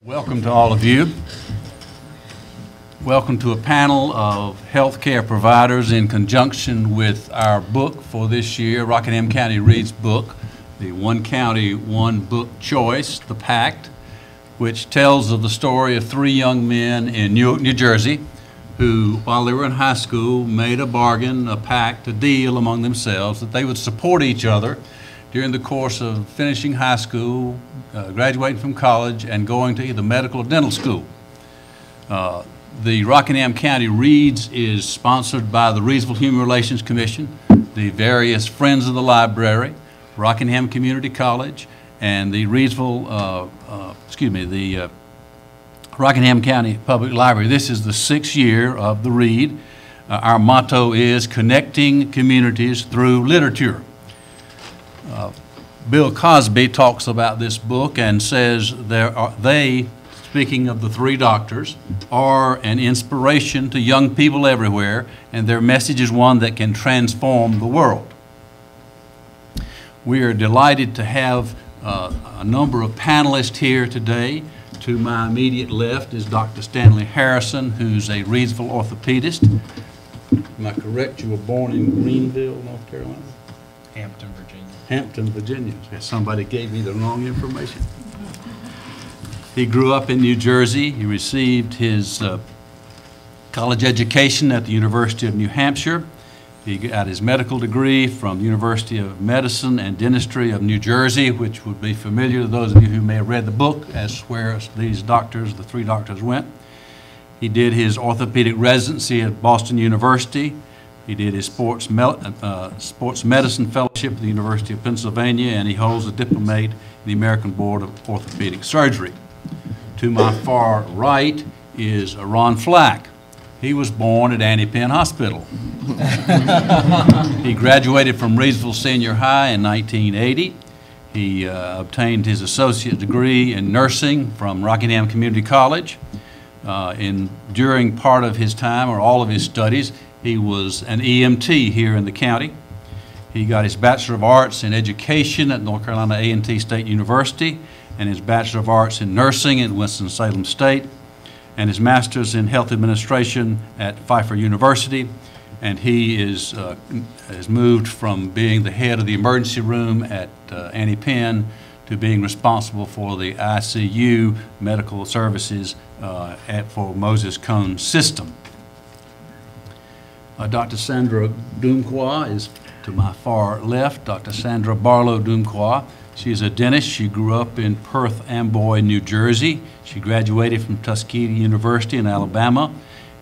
Welcome to all of you. Welcome to a panel of healthcare providers in conjunction with our book for this year, Rockingham County Reads book, the One County, One Book Choice, the Pact, which tells of the story of three young men in New Jersey who, while they were in high school, made a bargain, a pact, a deal among themselves that they would support each other during the course of finishing high school, graduating from college, and going to either medical or dental school. The Rockingham County Reads is sponsored by the Reidsville Human Relations Commission, the various Friends of the Library, Rockingham Community College, and the Rockingham County Public Library. This is the 6th year of the Read. Our motto is connecting communities through literature. Bill Cosby talks about this book and says they, speaking of the three doctors, are an inspiration to young people everywhere, and their message is one that can transform the world. We are delighted to have a number of panelists here today. To my immediate left is Dr. Stanley Harrison, who's a Reidsville orthopedist. Am I correct? You were born in Greenville, North Carolina? Hampton, Virginia. Hampton, Virginia. Somebody gave me the wrong information. He grew up in New Jersey. He received his college education at the University of New Hampshire. He got his medical degree from the University of Medicine and Dentistry of New Jersey, which would be familiar to those of you who may have read the book as where these doctors, the three doctors, went. He did his orthopedic residency at Boston University. He did his sports medicine fellowship at the University of Pennsylvania, and he holds a diplomate in the American Board of Orthopedic Surgery. To my far right is Ron Flack. He was born at Annie Penn Hospital. He graduated from Reidsville Senior High in 1980. He obtained his associate degree in nursing from Rockingham Community College. During part of his time, or all of his studies, he was an EMT here in the county. He got his Bachelor of Arts in Education at North Carolina A&T State University, and his Bachelor of Arts in Nursing at Winston-Salem State, and his Master's in Health Administration at Pfeiffer University. And he has moved from being the head of the emergency room at Annie Penn to being responsible for the ICU medical services for Moses Cone System. Dr. Sandra Dumquois is to my far left, Dr. Sandra Barlow Dumquois. She's a dentist. She grew up in Perth Amboy, New Jersey. She graduated from Tuskegee University in Alabama,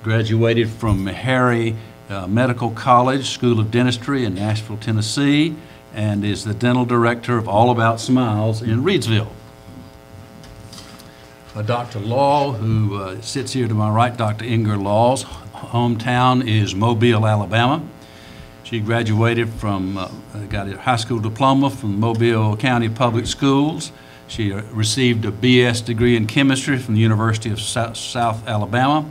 graduated from Meharry Medical College School of Dentistry in Nashville, Tennessee, and is the dental director of All About Smiles in Reidsville. Dr. Law, who sits here to my right, Dr. Inger Law's hometown is Mobile, Alabama. She graduated from, got a high school diploma from Mobile County Public Schools. She received a BS degree in chemistry from the University of South Alabama,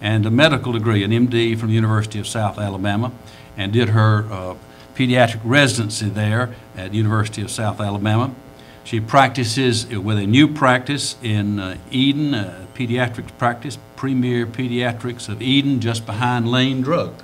and a medical degree, an MD from the University of South Alabama, and did her pediatric residency there at the University of South Alabama. She practices with a new practice in Eden, pediatrics practice, Premier Pediatrics of Eden, just behind Lane Drug.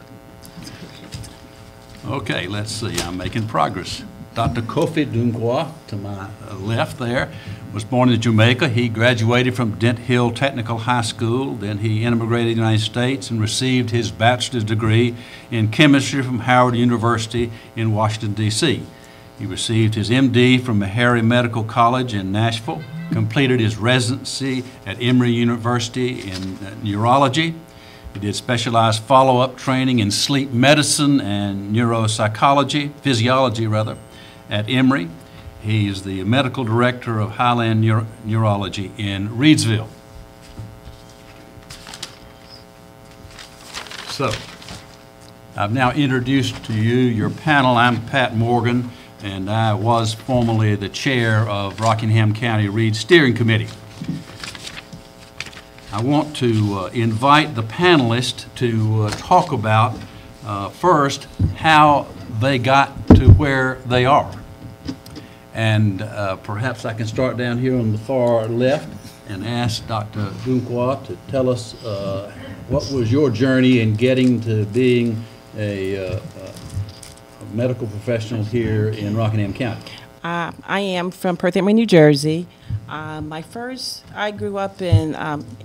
Okay, let's see, I'm making progress. Dr. Kofi Dumquois, to my left there, was born in Jamaica. He graduated from Dent Hill Technical High School. Then he immigrated to the United States and received his bachelor's degree in chemistry from Howard University in Washington, D.C. He received his MD from Meharry Medical College in Nashville, completed his residency at Emory University in neurology. He did specialized follow-up training in sleep medicine and physiology at Emory. He is the medical director of Highland Neurology in Reidsville. So, I've now introduced to you your panel. I'm Pat Morgan, and I was formerly the chair of Rockingham County Reads Steering Committee. I want to invite the panelists to talk about first how they got to where they are. And perhaps I can start down here on the far left and ask Dr. Dunqua to tell us what was your journey in getting to being a medical professional here in Rockingham County. I am from Perth Amboy, New Jersey. I grew up in,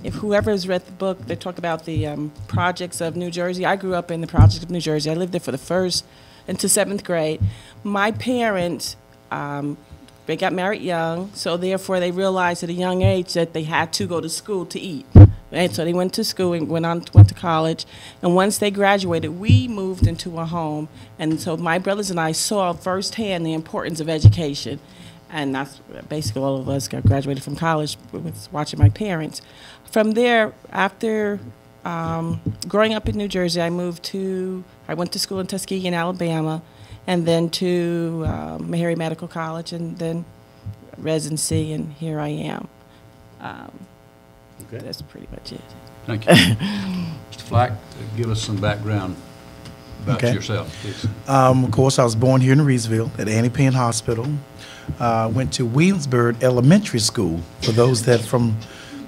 if whoever's read the book, they talk about the projects of New Jersey. I grew up in the projects of New Jersey. I lived there for the first into 7th grade. My parents, they got married young, so therefore they realized at a young age that they had to go to school to eat. And so they went to school and went to college. And once they graduated, we moved into a home. And so my brothers and I saw firsthand the importance of education. And that's basically all of us got graduated from college with watching my parents. From there, after growing up in New Jersey, I went to school in Tuskegee, Alabama, and then to Meharry Medical College, and then residency, and here I am. Okay. That's pretty much it. Thank you. Mr. Flack, give us some background about yourself, please. Of course, I was born here in Reidsville at Annie Penn Hospital. Went to Williamsburg Elementary School. For those that from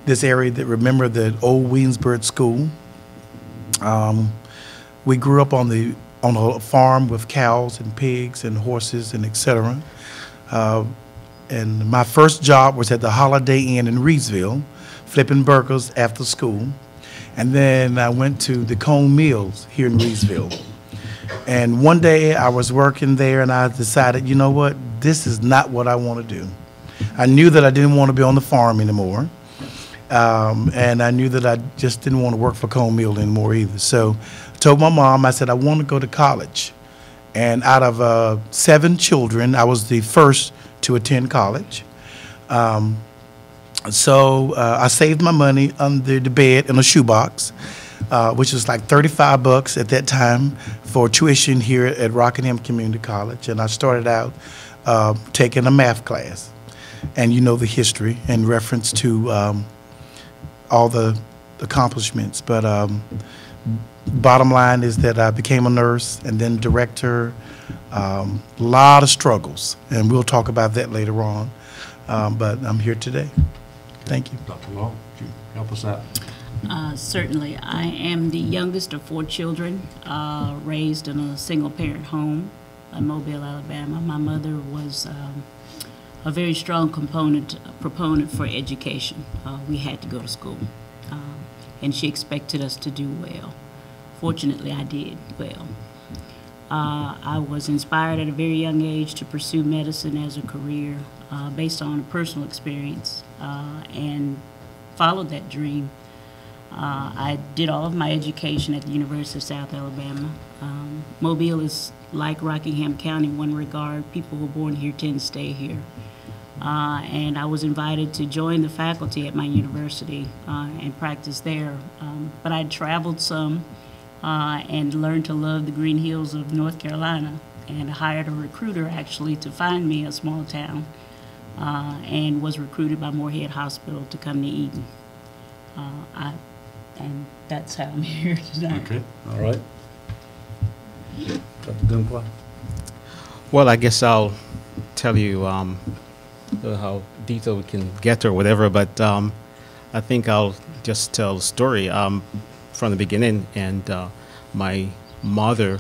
this area that remember the old Williamsburg School, we grew up on a farm with cows and pigs and horses and etc. And my first job was at the Holiday Inn in Reidsville, flipping burgers after school. And then I went to the Cone Mills here in Reidsville. And one day I was working there and I decided, you know what, this is not what I want to do. I knew that I didn't want to be on the farm anymore. And I knew that I just didn't want to work for Cone Mill anymore either. So I told my mom, I said, I want to go to college. And out of 7 children, I was the first to attend college. So I saved my money under the bed in a shoebox, which was like $35 at that time for tuition here at Rockingham Community College. And I started out taking a math class. And you know the history in reference to all the accomplishments. But bottom line is that I became a nurse and then director. A lot of struggles, and we'll talk about that later on. But I'm here today. Thank you. Dr. Law, would you help us out? Certainly. I am the youngest of 4 children, raised in a single-parent home in Mobile, Alabama. My mother was a very strong proponent for education. We had to go to school, and she expected us to do well. Fortunately, I did well. I was inspired at a very young age to pursue medicine as a career based on a personal experience, and followed that dream. I did all of my education at the University of South Alabama. Mobile is like Rockingham County in one regard. People who are born here tend to stay here. And I was invited to join the faculty at my university and practice there. But I traveled some and learned to love the green hills of North Carolina, and hired a recruiter actually to find me a small town, and was recruited by Moorhead Hospital to come to Eden. And that's how I'm here tonight. Okay, all right. Dr. Dunqua? Well, I guess I'll tell you how detailed we can get or whatever, but I think I'll just tell the story from the beginning. And my mother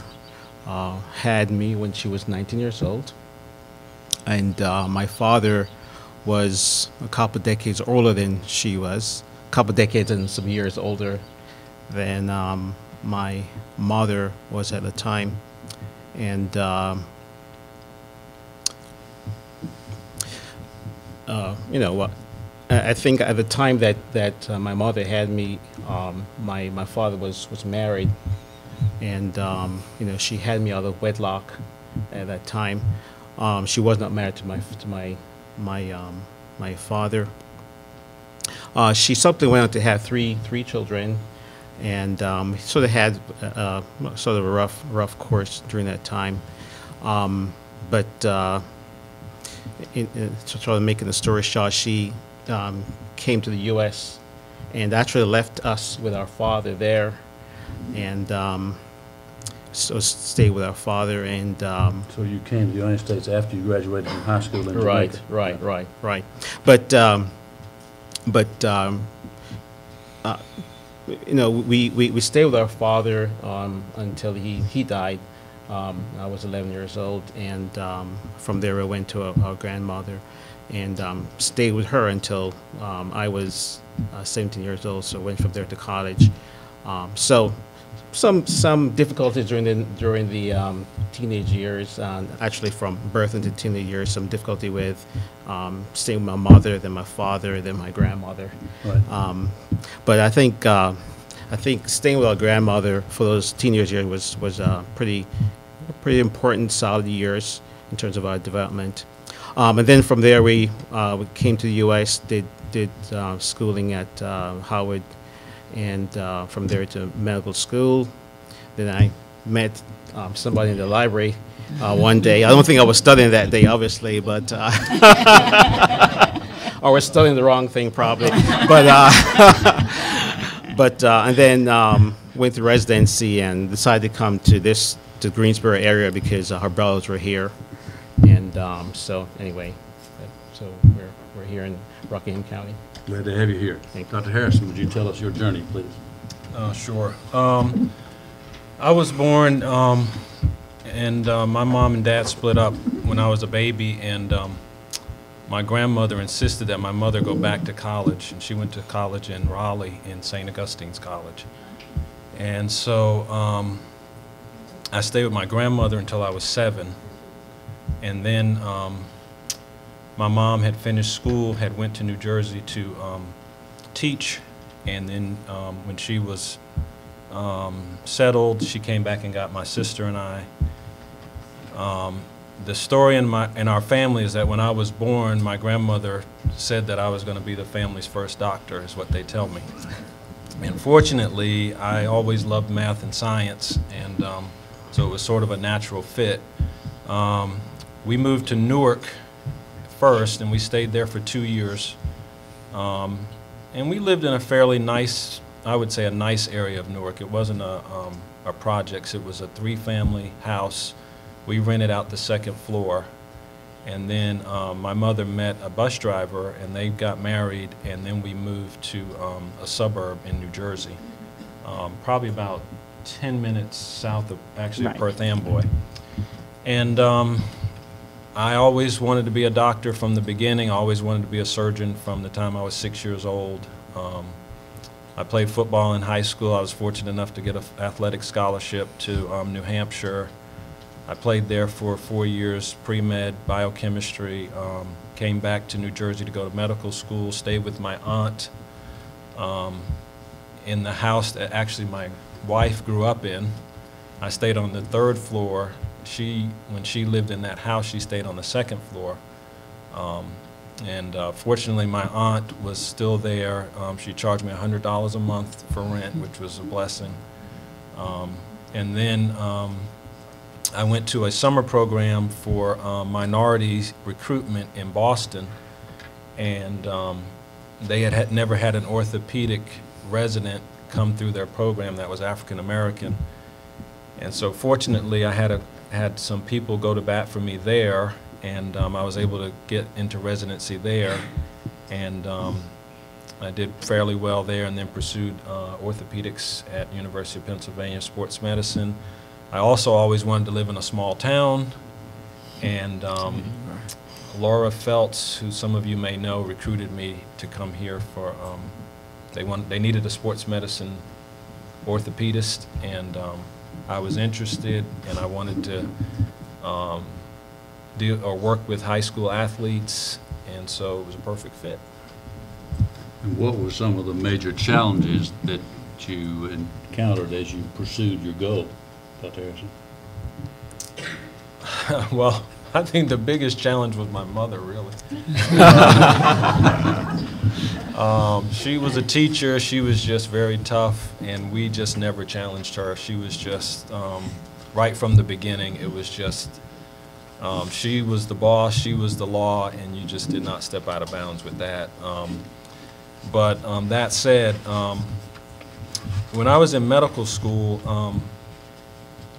had me when she was 19 years old, and my father was a couple decades older than she was, a couple decades and some years older than my mother was at the time. And you know, I think at the time that my mother had me, my father was married, and you know, she had me out of wedlock at that time. She was not married to my father. She subsequently went on to have three children, and sort of had sort of a rough course during that time. But sort of making the story short, she came to the U.S. and actually left us with our father there, and so stayed with our father. And so you came to the United States after you graduated from high school in Jamaica. Right. But but you know, we stayed with our father until he died. I was 11 years old, and from there I went to our grandmother and stayed with her until I was 17 years old, so went from there to college. So some difficulties during the teenage years, actually from birth into teenage years, some difficulty with staying with my mother, then my father, then my grandmother. Right. But I think staying with our grandmother for those teenage years was pretty important, solid years in terms of our development. And then from there we came to the U.S., did schooling at Howard, and from there to medical school. Then I met somebody in the library one day. I don't think I was studying that day, obviously, but or was studying the wrong thing probably. But and then went to residency and decided to come to the Greensboro area because her brothers were here, and so anyway, so we're here in Rockingham County. Glad to have you here. Thank you. Dr. Harrison, would you tell us your journey, please? Sure. I was born, and my mom and dad split up when I was a baby, and my grandmother insisted that my mother go back to college, and she went to college in Raleigh in St. Augustine's College. And so I stayed with my grandmother until I was 7, and then my mom had finished school, had went to New Jersey to teach, and then when she was settled, she came back and got my sister and I. The story in our family is that when I was born, my grandmother said that I was going to be the family's first doctor, is what they tell me. And fortunately, I always loved math and science, and so it was sort of a natural fit. We moved to Newark first, and we stayed there for 2 years. And we lived in a fairly nice, I would say a nice area of Newark. It wasn't a projects, it was a 3-family house. We rented out the 2nd floor. And then my mother met a bus driver, and they got married, and then we moved to a suburb in New Jersey, probably about 10 minutes south of, actually, Right. Perth Amboy. And I always wanted to be a doctor from the beginning. I always wanted to be a surgeon from the time I was 6 years old. I played football in high school. I was fortunate enough to get an athletic scholarship to New Hampshire. I played there for 4 years, pre-med, biochemistry, came back to New Jersey to go to medical school, stayed with my aunt in the house that actually my wife grew up in. I stayed on the 3rd floor. When she lived in that house, she stayed on the 2nd floor. Fortunately, my aunt was still there. She charged me $100 a month for rent, which was a blessing. And then I went to a summer program for minorities recruitment in Boston, and they had never had an orthopedic resident come through their program that was African American. And so fortunately, I had some people go to bat for me there, and I was able to get into residency there, and I did fairly well there, and then pursued orthopedics at University of Pennsylvania, sports medicine. I also always wanted to live in a small town, and Laura Feltz, who some of you may know, recruited me to come here for, they needed a sports medicine orthopedist, and I was interested, and I wanted to work with high school athletes, and so it was a perfect fit. And what were some of the major challenges that you encountered as you pursued your goal, Dr. Harrison? Well, I think the biggest challenge was my mother, really. She was a teacher. She was just very tough, and we just never challenged her. She was just, right from the beginning, it was just, she was the boss, she was the law, and you just did not step out of bounds with that. But that said, when I was in medical school,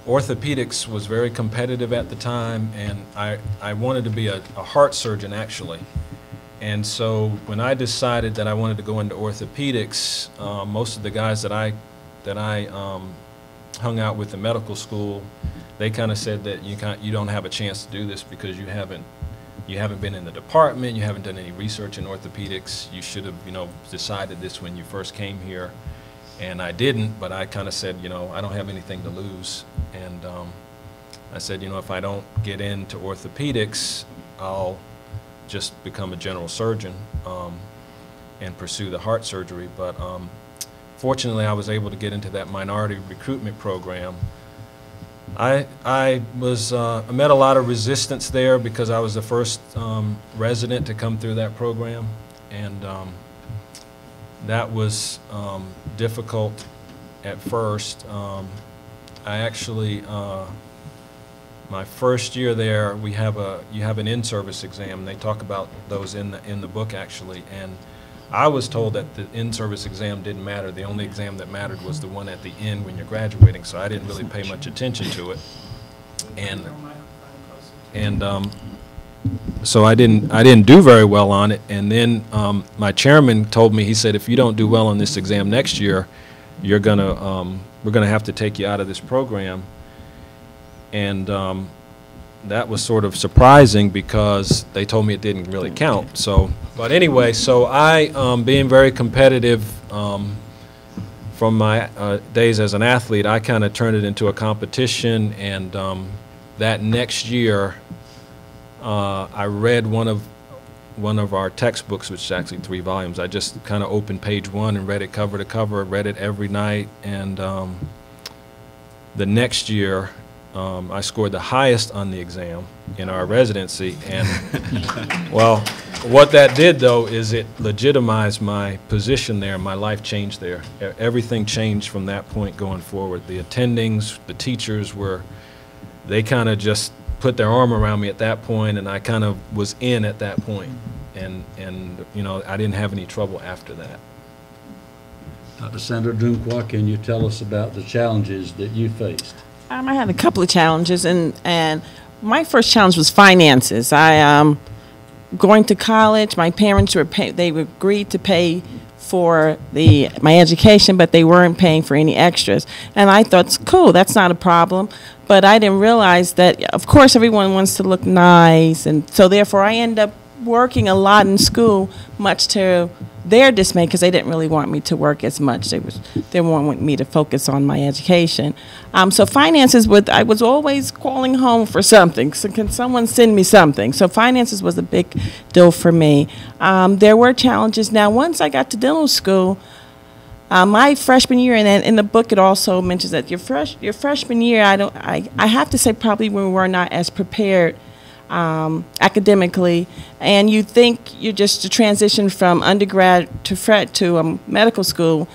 orthopedics was very competitive at the time, and I wanted to be a heart surgeon, actually. And so when I decided that I wanted to go into orthopedics, most of the guys that I hung out with in medical school, they kind of said that you don't have a chance to do this because you haven't been in the department, you haven't done any research in orthopedics. You should have, decided this when you first came here. And I didn't, but I kind of said, I don't have anything to lose. And I said, if I don't get into orthopedics, I'll just become a general surgeon and pursue the heart surgery. But fortunately, I was able to get into that minority recruitment program. I met a lot of resistance there because I was the first resident to come through that program, and that was difficult at first. I actually, my first year there, you have an in-service exam. They talk about those in the book actually, and I was told that the in-service exam didn't matter. The only exam that mattered was the one at the end when you're graduating, so I didn't really pay much attention to it. And so I didn't do very well on it. And then my chairman told me, he said, if you don't do well on this exam next year, we're gonna have to take you out of this program. And that was sort of surprising because they told me it didn't really count. So, but anyway, so I, being very competitive from my days as an athlete, I kind of turned it into a competition. And that next year, I read one of our textbooks, which is actually 3 volumes. I just kind of opened page 1 and read it cover to cover, read it every night. And the next year, I scored the highest on the exam in our residency, and well, what that did though is it legitimized my position there. My life changed there. Everything changed from that point going forward. The attendings, the teachers they kind of just put their arm around me at that point, and I kind of was in at that point, and I didn't have any trouble after that. Dr. Sandra Dunqua, can you tell us about the challenges that you faced? I had a couple of challenges, and my first challenge was finances. Going to college, my parents they agreed to pay for my education, but they weren't paying for any extras. And I thought, cool, that's not a problem. But I didn't realize that, of course, everyone wants to look nice, and so therefore I ended up working a lot in school, much to their dismay, because they didn't really want me to work as much. They wanted me to focus on my education. So finances, I was always calling home for something. So can someone send me something? So finances was a big deal for me. There were challenges. Now, once I got to dental school, my freshman year, and in the book it also mentions that your freshman year, I have to say probably we were not as prepared academically, and you think you're just a transition from undergrad to medical school.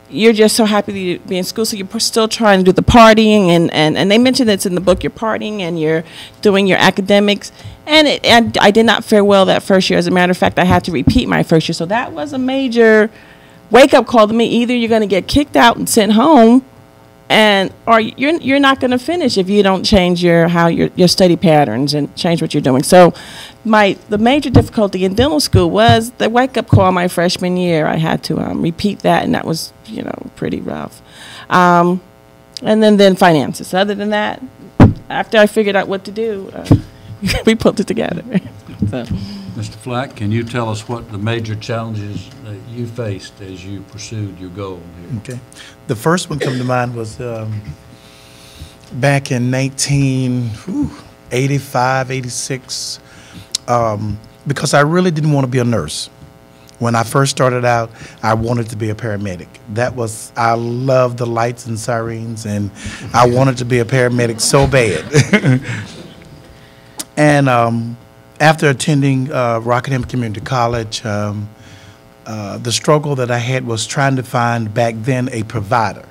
You're just so happy to be in school, so you're still trying to do the partying, and they mentioned it's in the book, you're partying and you're doing your academics, and I did not fare well that first year. As a matter of fact, I had to repeat my first year, so that was a major wake-up call to me. Either you're going to get kicked out and sent home, or you're not going to finish if you don't change your study patterns and change what you're doing. So the major difficulty in dental school was the wake-up call my freshman year. I had to repeat that, and that was pretty rough. And then finances. Other than that, after I figured out what to do, we pulled it together. So. Mr. Flack, can you tell us what the major challenges that you faced as you pursued your goal here? Okay. The first one come to mind was back in 1985, 86, because I really didn't want to be a nurse. When I first started out, I wanted to be a paramedic. I loved the lights and sirens, and I wanted to be a paramedic so bad. And after attending Rockingham Community College, the struggle that I had was trying to find back then a provider.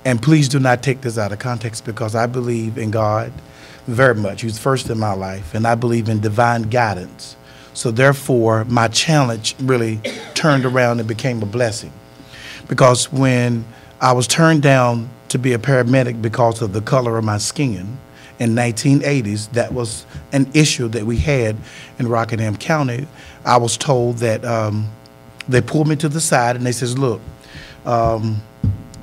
And please do not take this out of context, because I believe in God very much. He's first in my life, and I believe in divine guidance. So therefore, my challenge really turned around and became a blessing. Because when I was turned down to be a paramedic because of the color of my skin in 1980s, that was an issue that we had in Rockingham County. I was told that they pulled me to the side and they says, look,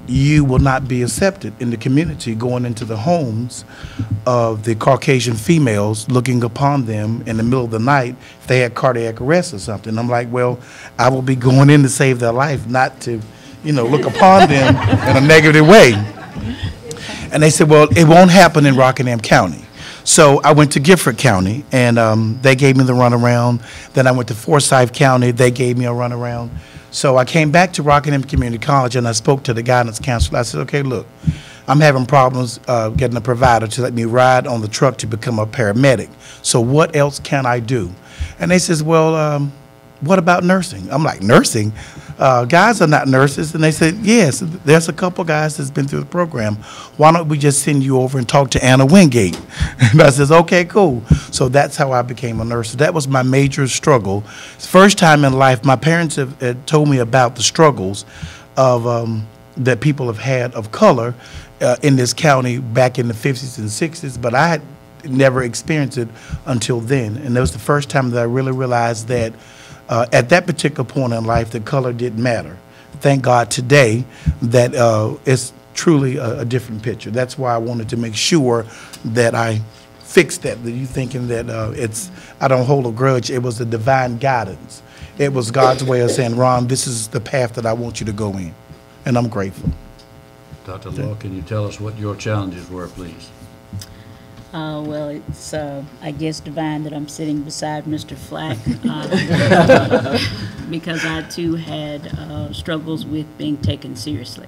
you will not be accepted in the community going into the homes of the Caucasian females, looking upon them in the middle of the night if they had cardiac arrest or something. I'm like, well, I will be going in to save their life, not to, you know, look upon them in a negative way. And they said, well, it won't happen in Rockingham County. So I went to Gifford County, and they gave me the runaround. Then I went to Forsyth County. They gave me a runaround. So I came back to Rockingham Community College, and I spoke to the guidance counselor. I said, okay, look, I'm having problems getting a provider to let me ride on the truck to become a paramedic. So what else can I do? And they says, well, what about nursing? I'm like, nursing? Guys are not nurses. And they said, yes, there's a couple guys that's been through the program. Why don't we just send you over and talk to Anna Wingate? And I says, okay, cool. So that's how I became a nurse. That was my major struggle. First time in life, my parents have told me about the struggles of that people have had of color in this county back in the 50s and 60s, but I had never experienced it until then. And that was the first time that I really realized that at that particular point in life, the color didn't matter. Thank God today that it's truly a different picture. That's why I wanted to make sure that I fixed that. That you thinking that I don't hold a grudge. It was the divine guidance. It was God's way of saying, Ron, this is the path that I want you to go in. And I'm grateful. Dr. Law, can you tell us what your challenges were, please? Well, it's, I guess, divine that I'm sitting beside Mr. Flack because I, too, had struggles with being taken seriously.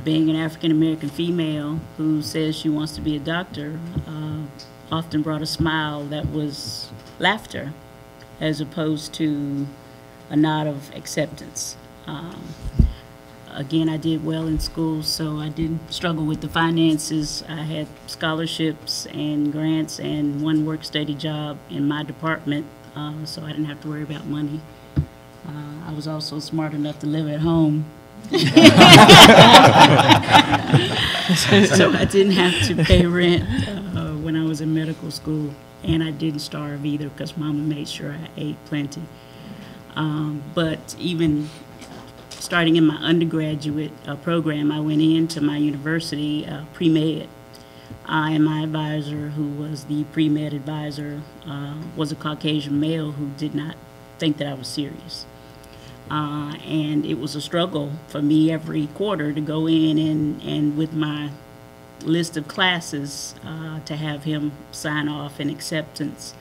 Being an African-American female who says she wants to be a doctor often brought a smile that was laughter as opposed to a nod of acceptance. Again, I did well in school, so I didn't struggle with the finances. I had scholarships and grants and one work-study job in my department, so I didn't have to worry about money. I was also smart enough to live at home. So I didn't have to pay rent when I was in medical school, and I didn't starve either because Mama made sure I ate plenty. But even starting in my undergraduate program, I went into my university pre-med. And my advisor, who was the pre-med advisor, was a Caucasian male who did not think that I was serious. And it was a struggle for me every quarter to go in and with my list of classes to have him sign off in acceptance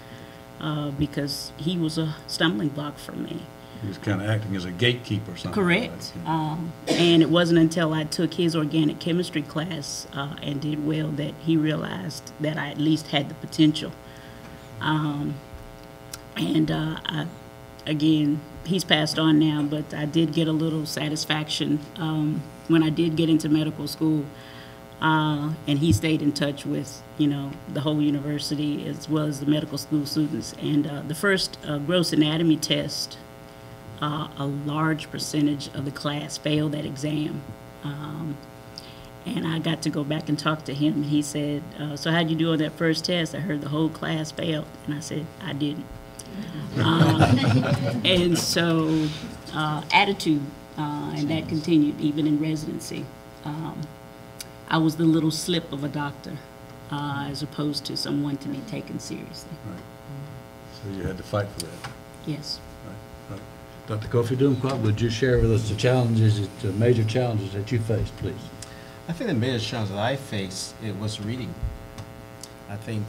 because he was a stumbling block for me. He was kind of acting as a gatekeeper or something. Correct. And it wasn't until I took his organic chemistry class and did well that he realized that I at least had the potential. Again, he's passed on now, but I did get a little satisfaction when I did get into medical school. And he stayed in touch with, you know, the whole university as well as the medical school students. And the first gross anatomy test, a large percentage of the class failed that exam. And I got to go back and talk to him. And he said, so how'd you do on that first test? I heard the whole class failed. And I said, I didn't. And so attitude, and that continued even in residency. I was the little slip of a doctor as opposed to someone to be taken seriously. Right. So you had to fight for that. Yes. Right. Dr. Kofi Dumquat, would you share with us the challenges, the major challenges that you faced, please? I think the major challenge that I faced, it was reading. I think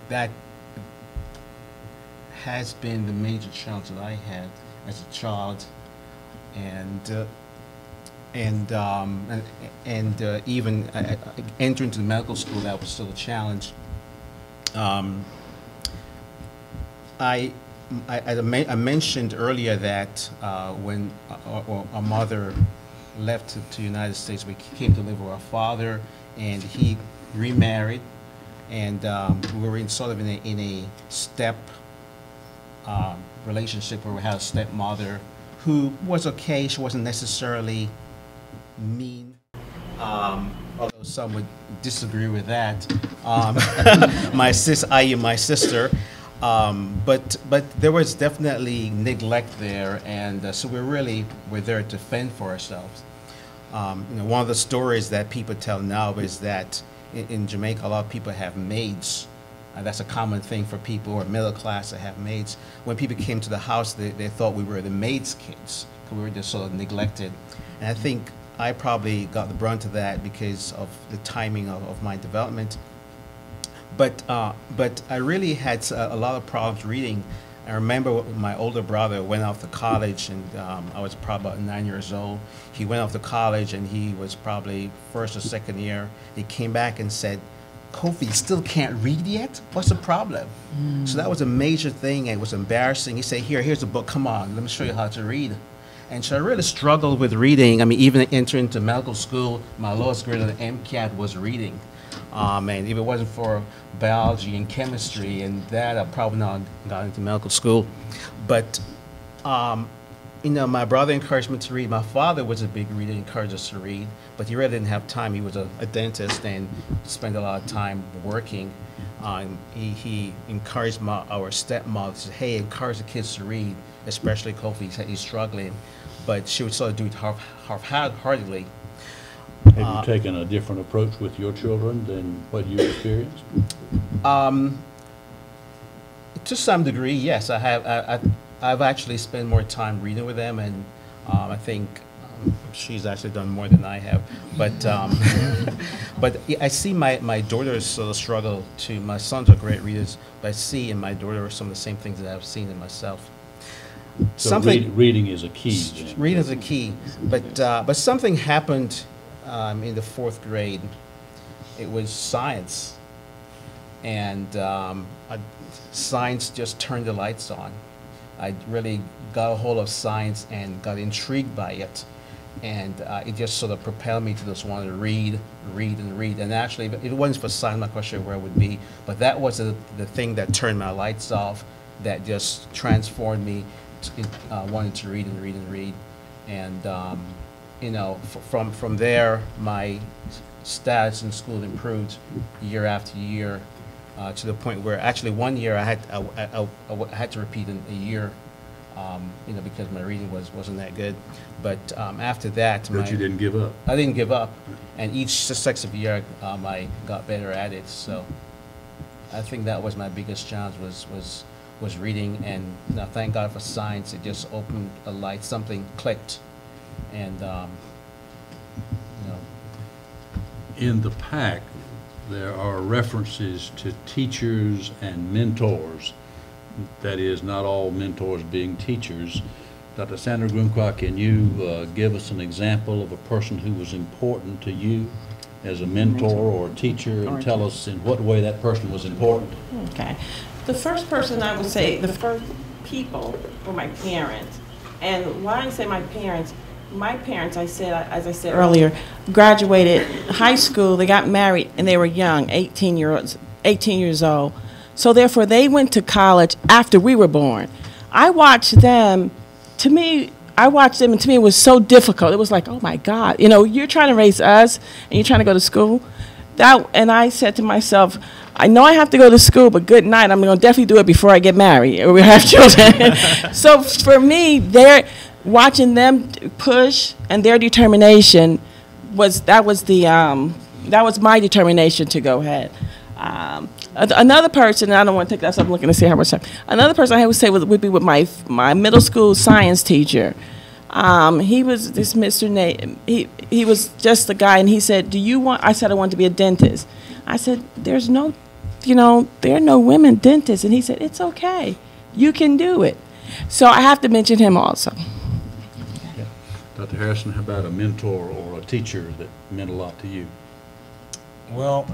that has been the major challenge that I had as a child, and even entering to medical school, that was still a challenge. I mentioned earlier that when our mother left to the United States, we came to live with our father, and he remarried, and we were in a step relationship where we had a stepmother who was okay. She wasn't necessarily mean. although some would disagree with that. I.e. my sister. But there was definitely neglect there, and so we're there to fend for ourselves. One of the stories that people tell now is that in Jamaica, a lot of people have maids. That's a common thing for people who are middle class that have maids. When people came to the house, they thought we were the maids' kids, because we were just sort of neglected. And I think I probably got the brunt of that because of the timing of my development. But I really had a lot of problems reading. I remember my older brother went off to college, and I was probably about 9 years old. He went off to college, and he was probably first or second year. He came back and said, "Kofi, you still can't read yet? What's the problem?" So that was a major thing, and it was embarrassing. He said, here's a book, come on, let me show you how to read. And so I really struggled with reading. I mean, even entering into medical school, my lowest grade on the MCAT was reading. And if it wasn't for biology and chemistry and that, I probably not got into medical school. But, my brother encouraged me to read. My father was a big reader, encouraged us to read, but he really didn't have time. He was a dentist and spent a lot of time working. He encouraged our stepmother, said, "Hey, encourage the kids to read, especially Kofi. He's struggling." But she would sort of do it half-heartedly. Have you taken a different approach with your children than what you experienced? To some degree, yes. I have. I've actually spent more time reading with them, and I think she's actually done more than I have. But but I see my daughters sort of struggle too. My sons are great readers, but I see in my daughter some of the same things that I've seen in myself. So reading is a key. Then. Reading is a key, but something happened in the 4th grade. It was science, and science just turned the lights on. I really got a hold of science and got intrigued by it, and it just sort of propelled me to just want to read. And actually, if it wasn't for science, I'm not quite sure where I would be, but that was the thing that turned my lights off, that just transformed me wanting to read. And from there, my status in school improved year after year, to the point where actually one year I had to repeat a year, because my reading wasn't that good. But after that, but you didn't give up. I didn't give up, and each successive year I got better at it. So I think that was my biggest challenge was reading, and thank God for science. It just opened a light, something clicked, and In the Pact, there are references to teachers and mentors. That is, not all mentors being teachers. Dr. Sandra Grimqua, can you give us an example of a person who was important to you as a mentor or a teacher, and tell us in what way that person was important? Okay. The first person I would say, the first people were my parents. And why I say my parents, as I said earlier, graduated high school, they got married, and they were young, 18 years old. So therefore, they went to college after we were born. I watched them, and to me it was so difficult. It was like, oh my God, you're trying to raise us, and you're trying to go to school. And I said to myself, I know I have to go to school, but good night. I'm going to definitely do it before I get married or we have children. So for me, watching them push and their determination was my determination to go ahead. Another person, and I don't want to take that, so I'm looking to see how much time. Another person I would say would be with my middle school science teacher. He was this Mr. Nate. He was just a guy, and he said, I said I wanted to be a dentist. I said, there are no women dentists. And he said, it's okay. You can do it. So I have to mention him also. Yeah. Dr. Harrison, how about a mentor or a teacher that meant a lot to you? Well,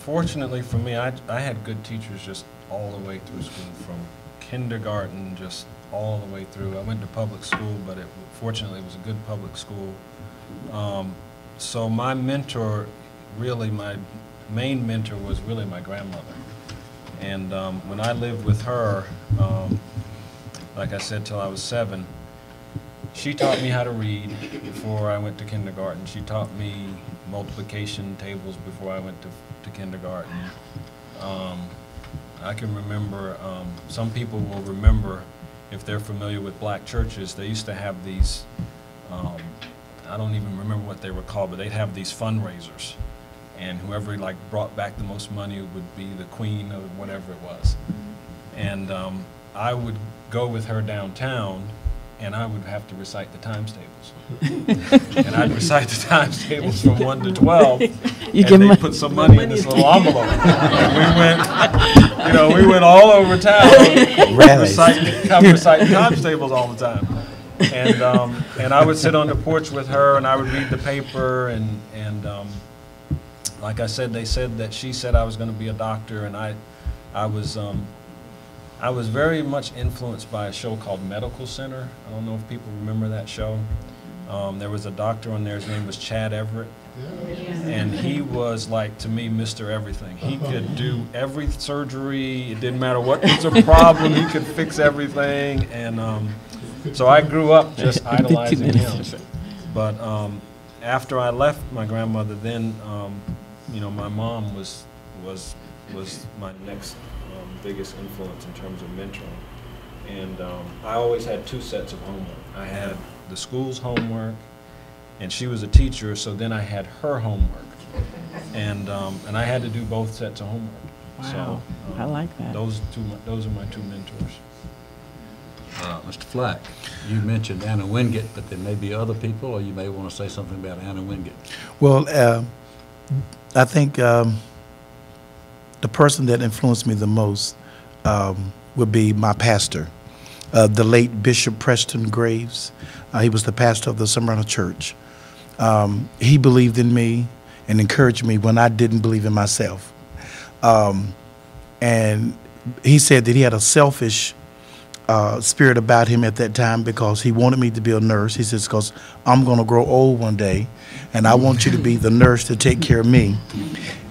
fortunately for me, I had good teachers just all the way through school, from kindergarten just all the way through. I went to public school, but fortunately it was a good public school. So my mentor, really my main mentor, was really my grandmother. And when I lived with her, like I said, till I was 7, she taught me how to read before I went to kindergarten. She taught me multiplication tables before I went to kindergarten. I can remember, some people will remember, if they're familiar with black churches, they used to have these, I don't even remember what they were called, but they'd have these fundraisers. And whoever like brought back the most money would be the queen of whatever it was. And I would go with her downtown, and I would have to recite the times tables. And I'd recite the times tables from 1 to 12, and they put some money in this little envelope. And we went all over town reciting times tables all the time. And I would sit on the porch with her, and I would read the paper, and like I said, they said that she said I was going to be a doctor, and I was very much influenced by a show called Medical Center. I don't know if people remember that show. There was a doctor on there, his name was Chad Everett. And he was like, to me, Mr. Everything. He could do every surgery. It didn't matter what was a problem, he could fix everything. And so I grew up just idolizing him. But after I left my grandmother, then my mom was my next biggest influence in terms of mentoring. And I always had 2 sets of homework. I had the school's homework, and she was a teacher, so then I had her homework. And I had to do both sets of homework. Wow, So, I like that. Those are my 2 mentors. Mr. Flack, you mentioned Anna Wingate, but there may be other people, or you may want to say something about Anna Wingate. Well, I think the person that influenced me the most would be my pastor, the late Bishop Preston Graves. He was the pastor of the Smyrna Church. He believed in me and encouraged me when I didn't believe in myself. And he said that he had a selfish spirit about him at that time because he wanted me to be a nurse. He says, because I'm going to grow old one day, and I want you to be the nurse to take care of me.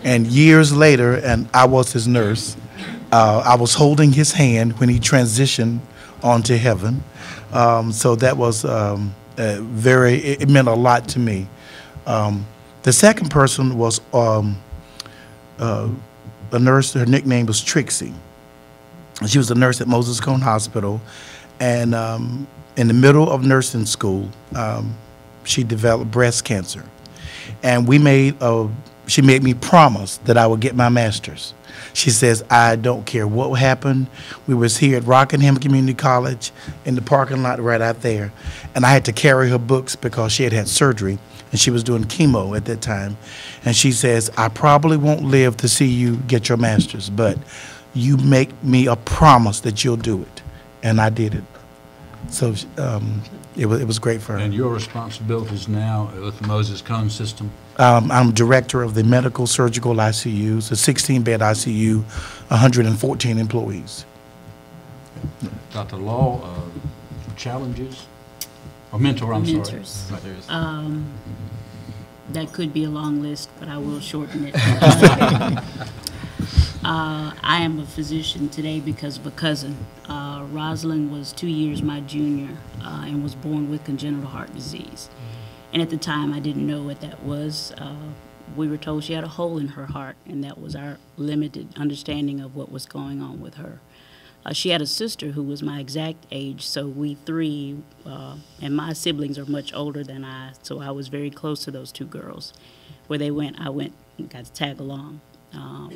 And years later, and I was his nurse, I was holding his hand when he transitioned onto heaven. So that was it meant a lot to me. The second person was a nurse. Her nickname was Trixie. She was a nurse at Moses Cone Hospital, and in the middle of nursing school, she developed breast cancer. And she made me promise that I would get my master's. She says, I don't care what happened. We was here at Rockingham Community College in the parking lot right out there, and I had to carry her books because she had had surgery, and she was doing chemo at that time. And she says, I probably won't live to see you get your master's, but you make me a promise that you'll do it. And I did it. So it was great for her. And your responsibilities now with the Moses Cone system? I'm director of the medical surgical ICUs, a 16-bed ICU, 114 employees. Dr. Law, challenges? Or mentor, I'm Mentors. sorry. That could be a long list, but I will shorten it. I am a physician today because of a cousin. Rosalind was 2 years my junior and was born with congenital heart disease. And at the time, I didn't know what that was. We were told she had a hole in her heart, and that was our limited understanding of what was going on with her. She had a sister who was my exact age, so we 3, and my siblings are much older than I, so I was very close to those 2 girls. Where they went, I went and got to tag along.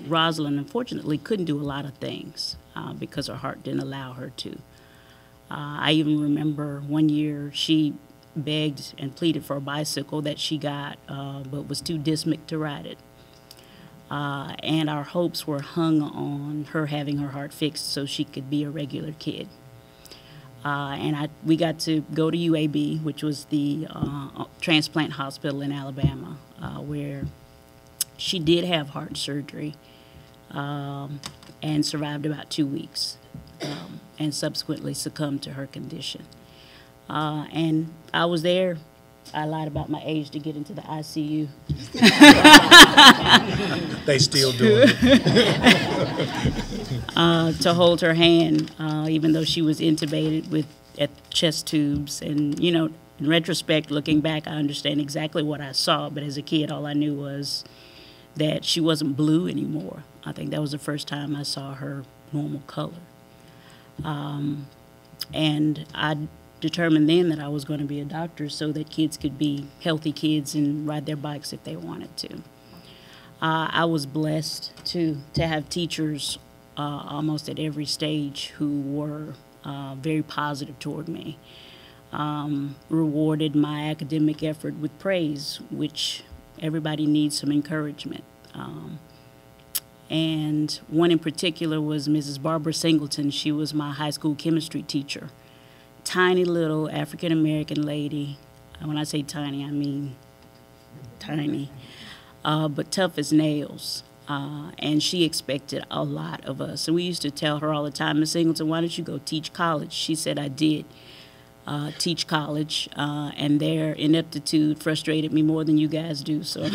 Rosalind, unfortunately, couldn't do a lot of things because her heart didn't allow her to. I even remember one year she begged and pleaded for a bicycle that she got, but was too dysmic to ride it. And our hopes were hung on her having her heart fixed so she could be a regular kid. And we got to go to UAB, which was the transplant hospital in Alabama, where she did have heart surgery and survived about 2 weeks and subsequently succumbed to her condition. And I was there. I lied about my age to get into the ICU. They still do it. To hold her hand, even though she was intubated with at chest tubes. And, you know, in retrospect, looking back, I understand exactly what I saw. But as a kid, all I knew was that she wasn't blue anymore. I think that was the first time I saw her normal color. And I determined then that I was going to be a doctor so that kids could be healthy kids and ride their bikes if they wanted to. I was blessed to have teachers almost at every stage who were very positive toward me, rewarded my academic effort with praise, which everybody needs some encouragement. And one in particular was Mrs. Barbara Singleton. She was my high school chemistry teacher. Tiny little African-American lady. When I say tiny, I mean tiny, but tough as nails. And she expected a lot of us. And we used to tell her all the time, Miss Singleton, why don't you go teach college? She said, I did teach college, and their ineptitude frustrated me more than you guys do. So,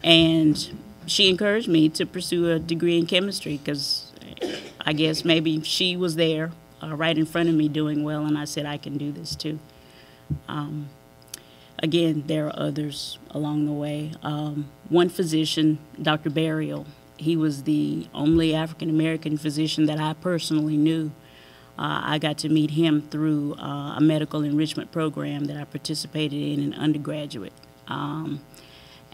and she encouraged me to pursue a degree in chemistry because I guess maybe she was there right in front of me doing well, and I said, I can do this too. Again, there are others along the way. One physician, Dr. Burial, he was the only African-American physician that I personally knew. I got to meet him through a medical enrichment program that I participated in undergraduate.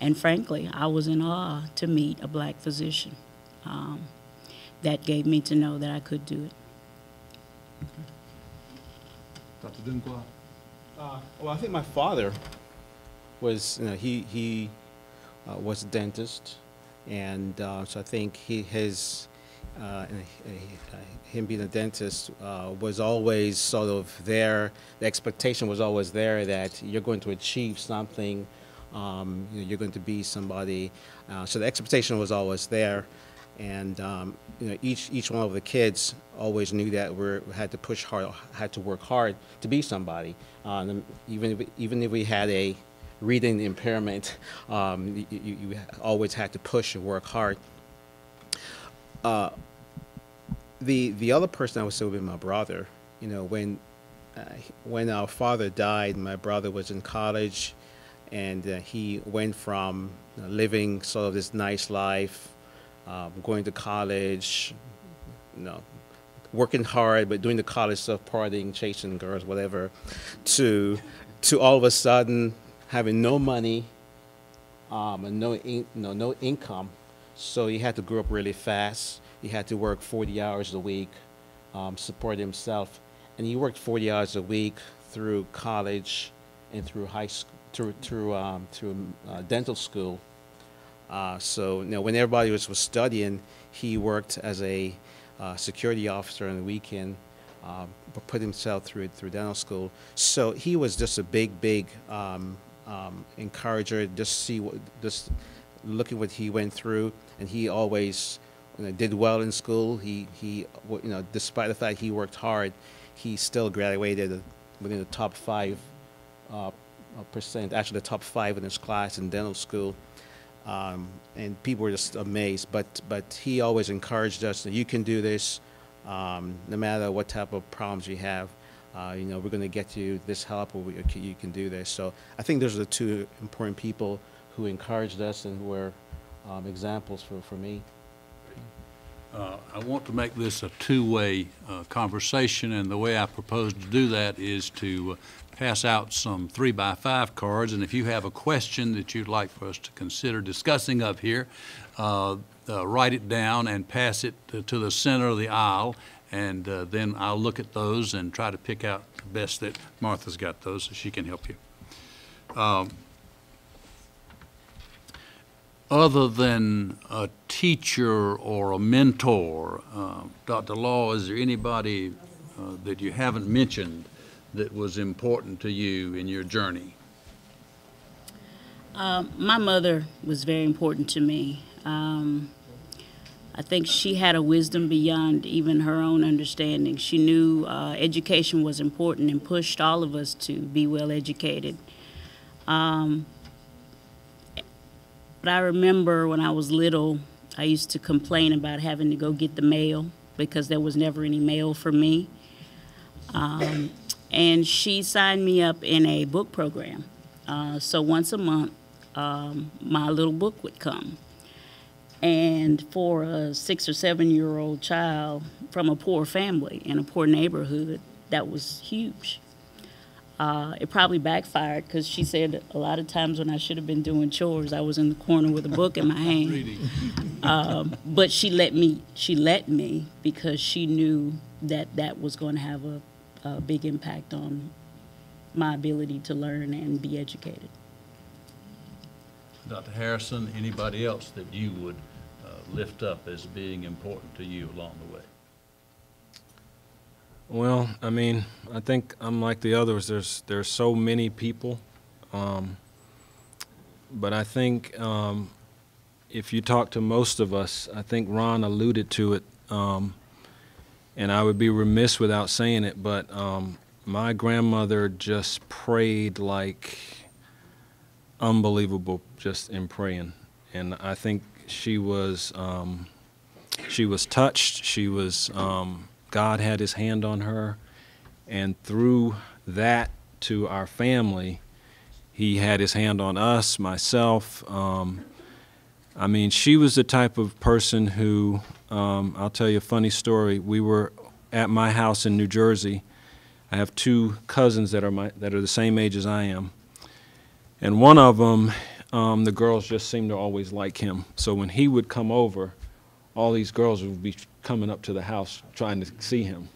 And frankly, I was in awe to meet a black physician. That gave me to know that I could do it. Dr. Dunquois? Well, I think my father was, he was a dentist, and so I think him being a dentist was always sort of there. The expectation was always there that you're going to achieve something, you're going to be somebody. So the expectation was always there, and each one of the kids always knew that we had to push hard, had to work hard to be somebody. Even if we had a reading impairment, you always had to push and work hard. The other person I would say would be my brother. When our father died, my brother was in college, and he went from living sort of this nice life, going to college, working hard, but doing the college stuff, partying, chasing girls, whatever, to all of a sudden having no money and no income. So he had to grow up really fast. He had to work 40 hours a week, support himself, and he worked 40 hours a week through college and through high school, through dental school. So when everybody was studying, he worked as a security officer on the weekend, put himself through dental school. So he was just a big encourager. Just look at what he went through, and he always did well in school. He despite the fact he worked hard, he still graduated within the top 5%, actually the top 5 in his class in dental school. And people were just amazed, but he always encouraged us that you can do this, no matter what type of problems you have. We're going to get you this help, or you can do this. So I think those are the two important people who encouraged us and were examples for me. I want to make this a two-way conversation, and the way I propose to do that is to pass out some 3x5 cards, and if you have a question that you'd like for us to consider discussing up here, write it down and pass it to the center of the aisle, and then I'll look at those and try to pick out the best that Martha's got those so she can help you. Other than a teacher or a mentor, Dr. Law, is there anybody that you haven't mentioned that was important to you in your journey? My mother was very important to me. I think she had a wisdom beyond even her own understanding. She knew education was important and pushed all of us to be well educated. But I remember when I was little, I used to complain about having to go get the mail because there was never any mail for me. And she signed me up in a book program. So once a month, my little book would come. And for a 6 or 7 year old child from a poor family in a poor neighborhood, that was huge. It probably backfired because she said a lot of times when I should have been doing chores, I was in the corner with a book in my hand. But she let me because she knew that that was going to have a big impact on my ability to learn and be educated. Dr. Harrison, anybody else that you would lift up as being important to you along the way? Well, I mean, I think I'm like the others. There's so many people, but I think if you talk to most of us, I think Ron alluded to it, and I would be remiss without saying it, but my grandmother just prayed like unbelievable, just in praying, and I think she was touched. She was. God had his hand on her, and through that to our family, he had his hand on us, myself. I mean, she was the type of person who, I'll tell you a funny story. We were at my house in New Jersey. I have 2 cousins that are the same age as I am. And one of them, the girls just seemed to always like him. So when he would come over, all these girls would be coming up to the house trying to see him.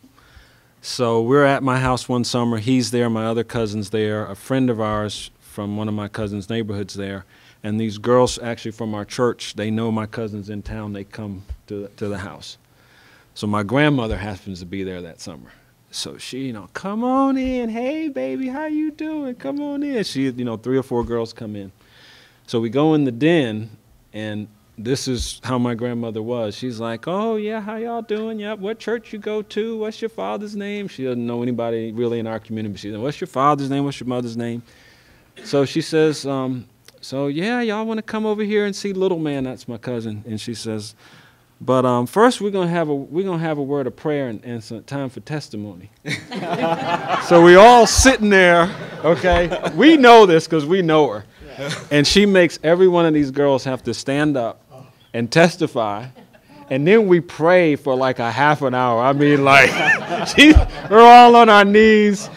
So we're at my house one summer. He's there, my other cousin's there, a friend of ours from one of my cousin's neighborhoods there, and these girls actually from our church, they know my cousin's in town, they come to the house. So my grandmother happens to be there that summer. So she, come on in, hey baby, how you doing? Come on in. She, 3 or 4 girls come in. So we go in the den, and this is how my grandmother was. She's like, oh, yeah, how y'all doing? Yep, what church you go to? What's your father's name? She doesn't know anybody really in our community. She says, what's your father's name? What's your mother's name? So she says, so, yeah, y'all want to come over here and see little man? That's my cousin. And she says, but first we're gonna have a word of prayer and some time for testimony. So we all sitting there, okay? We know this because we know her. And she makes every one of these girls have to stand up and testify, and then we pray for like a half an hour. I mean, like, we're all on our knees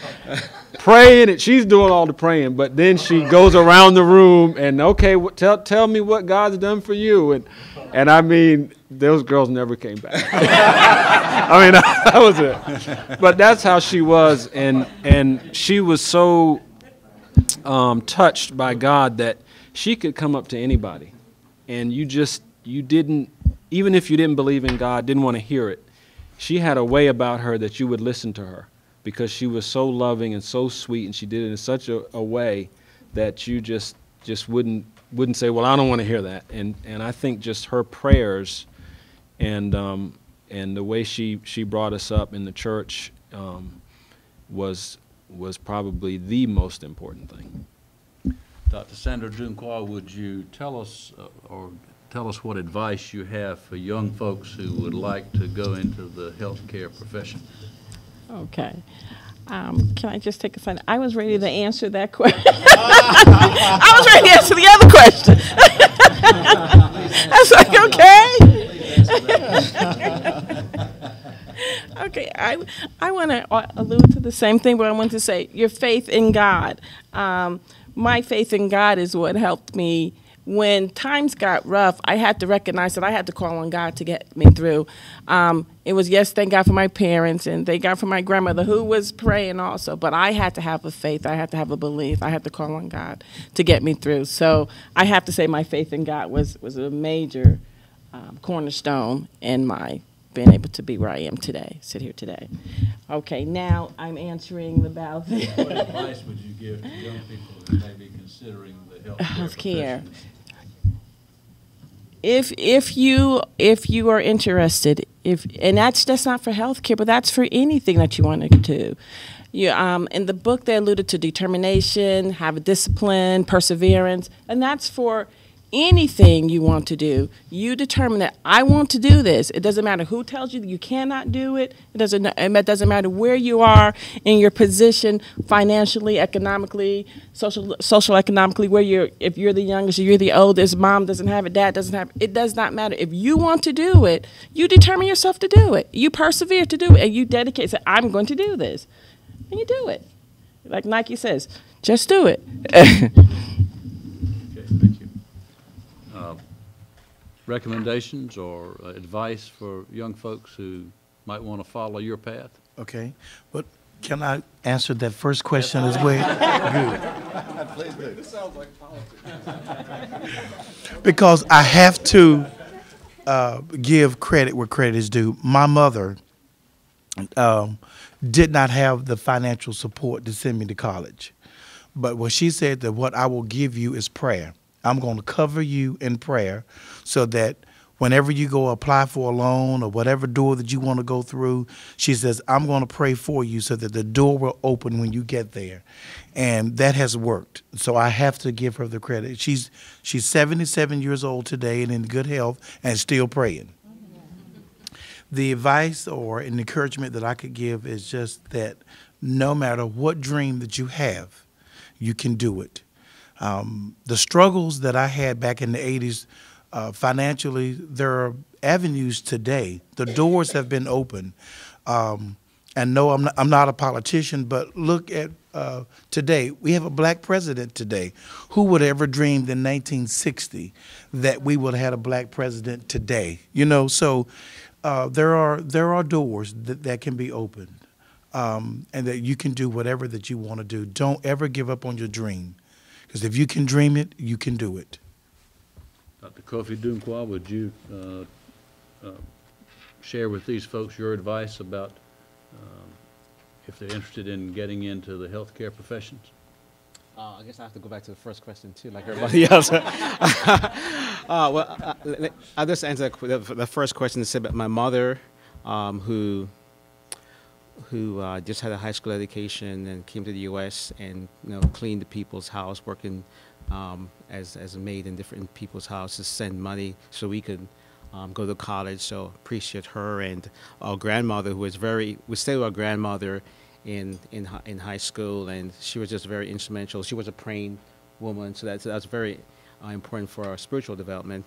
praying, and she's doing all the praying, but then she goes around the room and, okay, tell me what God's done for you. And I mean, those girls never came back. I mean, that was it. But that's how she was, and she was so touched by God that she could come up to anybody, and you didn't, even if you didn't believe in God, didn't want to hear it, she had a way about her that you would listen to her because she was so loving and so sweet, and she did it in such a way that you just wouldn't say, well, I don't want to hear that. And I think just her prayers and the way she brought us up in the church was probably the most important thing. Dr. Sandra Junquois, would you tell us what advice you have for young folks who would like to go into the healthcare profession? Okay. Can I just take a second? I was ready to answer that question. I was ready to answer the other question. I was like, okay. Okay, I want to allude to the same thing, but I want to say your faith in God. My faith in God is what helped me. When times got rough, I had to recognize that I had to call on God to get me through. It was, yes, thank God for my parents, and thank God for my grandmother, who was praying also. But I had to have a faith. I had to have a belief. I had to call on God to get me through. So I have to say my faith in God was a major cornerstone in my being able to be where I am today, sit here today. Okay, now I'm answering about the What advice would you give to young people who may be considering the healthcare profession? If you are interested, and that's not for healthcare, but that's for anything that you want to do. In the book, they alluded to determination, have a discipline, perseverance, and that's for anything you want to do, you determine that I want to do this. It doesn't matter who tells you that you cannot do it. It doesn't matter where you are in your position financially, economically, social economically, if you're the youngest or you're the oldest, mom doesn't have it, dad doesn't have it. It does not matter. If you want to do it, you determine yourself to do it. You persevere to do it, and you dedicate, say, I'm going to do this. And you do it. Like Nike says, just do it. Okay, thank you. Recommendations or advice for young folks who might want to follow your path? Okay, but can I answer that first question as well? Good. Please do. This sounds like politics. Because I have to give credit where credit is due. My mother did not have the financial support to send me to college. But when she said that what I will give you is prayer, I'm going to cover you in prayer so that whenever you go apply for a loan or whatever door that you want to go through, she says, I'm going to pray for you so that the door will open when you get there. And that has worked. So I have to give her the credit. She's 77 years old today and in good health and still praying. The advice or an encouragement that I could give is just that no matter what dream that you have, you can do it. The struggles that I had back in the 80s financially, there are avenues today. The doors have been opened. And no, I'm not a politician, but look at today. We have a black president today. Who would have ever dreamed in 1960 that we would have had a black president today? You know, so there are doors that can be opened, and that you can do whatever that you want to do. Don't ever give up on your dream, because if you can dream it, you can do it. Dr. Kofi Dunkwa, would you share with these folks your advice about if they're interested in getting into the healthcare professions? I guess I have to go back to the first question too, like everybody else. Well, I'll just answer the first question. It's about my mother, who just had a high school education and came to the U.S. and cleaned the people's house, working as a maid in different people's houses, send money so we could go to college. So appreciate her, and our grandmother, who was we stayed with our grandmother in high school, and she was just very instrumental. She was a praying woman, so that's very important for our spiritual development.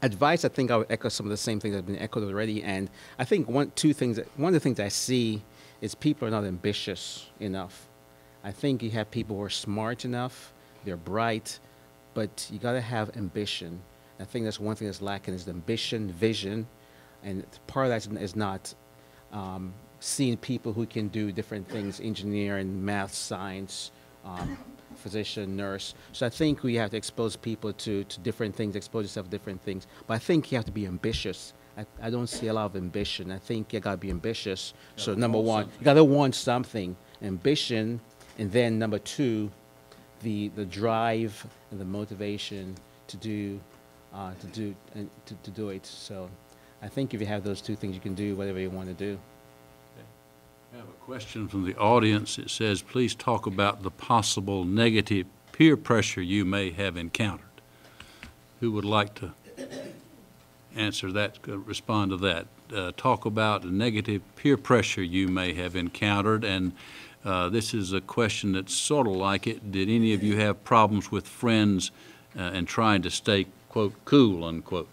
Advice, I think I would echo some of the same things that have been echoed already, and I think one of the things I see is people are not ambitious enough. I think you have people who are smart enough, they're bright, but you got to have ambition. I think that's one thing that's lacking, is the ambition, vision, and part of that is not seeing people who can do different things, engineering, math, science, physician, nurse. So I think we have to expose people to different things, expose yourself to different things. But I think you have to be ambitious. I don't see a lot of ambition. I think you got to be ambitious. So number one, you got to want something, ambition, and then number two, the drive and the motivation to do it. So I think if you have those two things, you can do whatever you want to do. I have a question from the audience. It says, please talk about the possible negative peer pressure you may have encountered. Who would like to answer that, respond to that? Talk about the negative peer pressure you may have encountered. And this is a question that's sort of like it. Did any of you have problems with friends and trying to stay, quote, cool, unquote?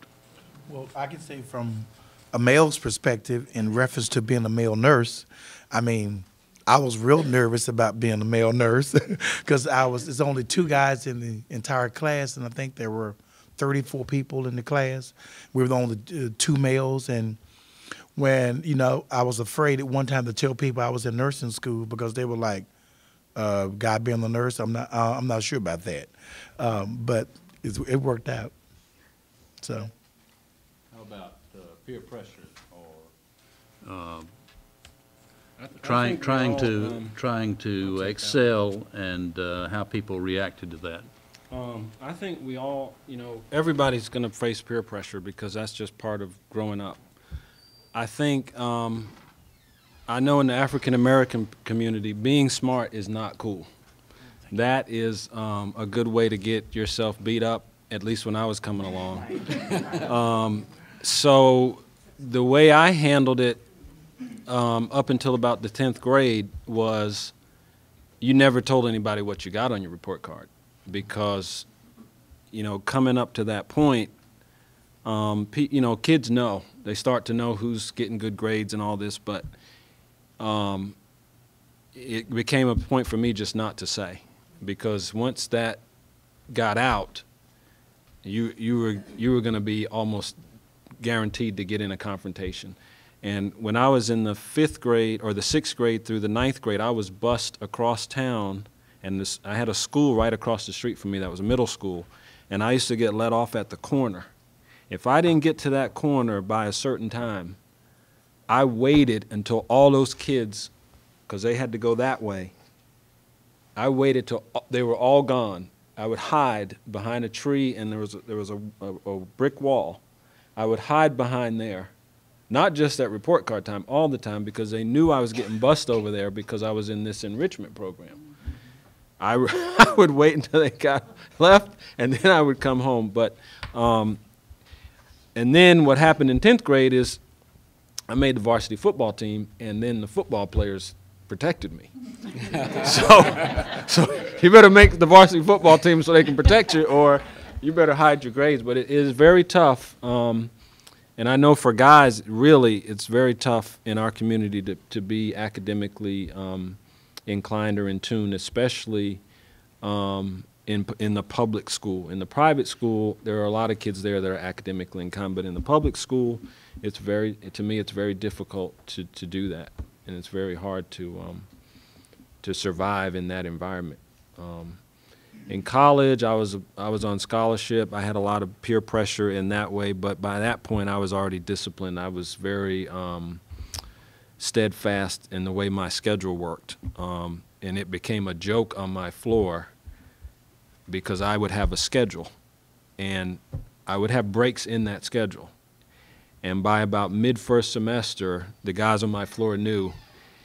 Well, I can say from a male's perspective, in reference to being a male nurse, I mean, I was real nervous about being a male nurse because there's only 2 guys in the entire class, and I think there were 34 people in the class. We were the only 2 males, and when, I was afraid at one time to tell people I was in nursing school because they were like, guy being a nurse, I'm not sure about that. But it worked out. So. How about peer pressure or trying to excel, and how people reacted to that? I think we all, everybody's going to face peer pressure because that's just part of growing up. I think, I know in the African American community, being smart is not cool. That is a good way to get yourself beat up at least when I was coming along. So the way I handled it up until about the 10th grade was you never told anybody what you got on your report card because, you know, coming up to that point, you know, kids know. They start to know who's getting good grades and all this, but it became a point for me just not to say because once that got out, you were going to be almost guaranteed to get in a confrontation. And when I was in the 5th grade or the 6th grade through the 9th grade, I was bused across town, and I had a school right across the street from me that was a middle school, and I used to get let off at the corner. If I didn't get to that corner by a certain time, I waited until all those kids, because they had to go that way, I waited till they were all gone. I would hide behind a tree, and there was a brick wall. I would hide behind there, not just at report card time, all the time, because they knew I was getting bussed over there because I was in this enrichment program. I would wait until they got left, and then I would come home. But and then what happened in 10th grade is I made the varsity football team, and then the football players protected me. so you better make the varsity football team so they can protect you, or you better hide your grades. But it is very tough, and I know for guys, really, it's very tough in our community to be academically inclined or in tune, especially in the public school. In the private school, there are a lot of kids there that are academically inclined, but in the public school, to me, it's very difficult to do that, and it's very hard to survive in that environment. In college, I was on scholarship. I had a lot of peer pressure in that way, but by that point, I was already disciplined. I was very steadfast in the way my schedule worked, and it became a joke on my floor because I would have a schedule, and I would have breaks in that schedule. And by about mid-first semester, the guys on my floor knew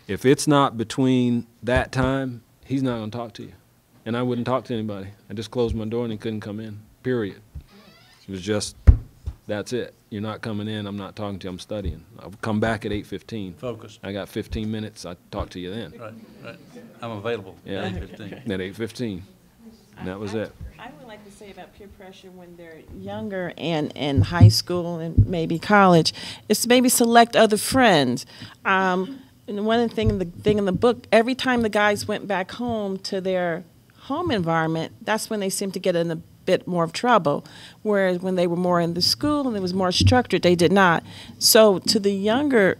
if it's not between that time, he's not going to talk to you. And I wouldn't talk to anybody. I just closed my door and he couldn't come in, period. It was just, that's it. You're not coming in, I'm not talking to you, I'm studying. I'll come back at 8:15. Focus. I got 15 minutes, I'll talk to you then. Right. I'm available at 8:15. At 8:15. And that was it. I would like to say about peer pressure when they're younger and in high school and maybe college, is to maybe select other friends. And one of the thing in the book, every time the guys went back home to their home environment, that's when they seemed to get in a bit more of trouble. Whereas when they were more in the school and it was more structured, they did not. So to the younger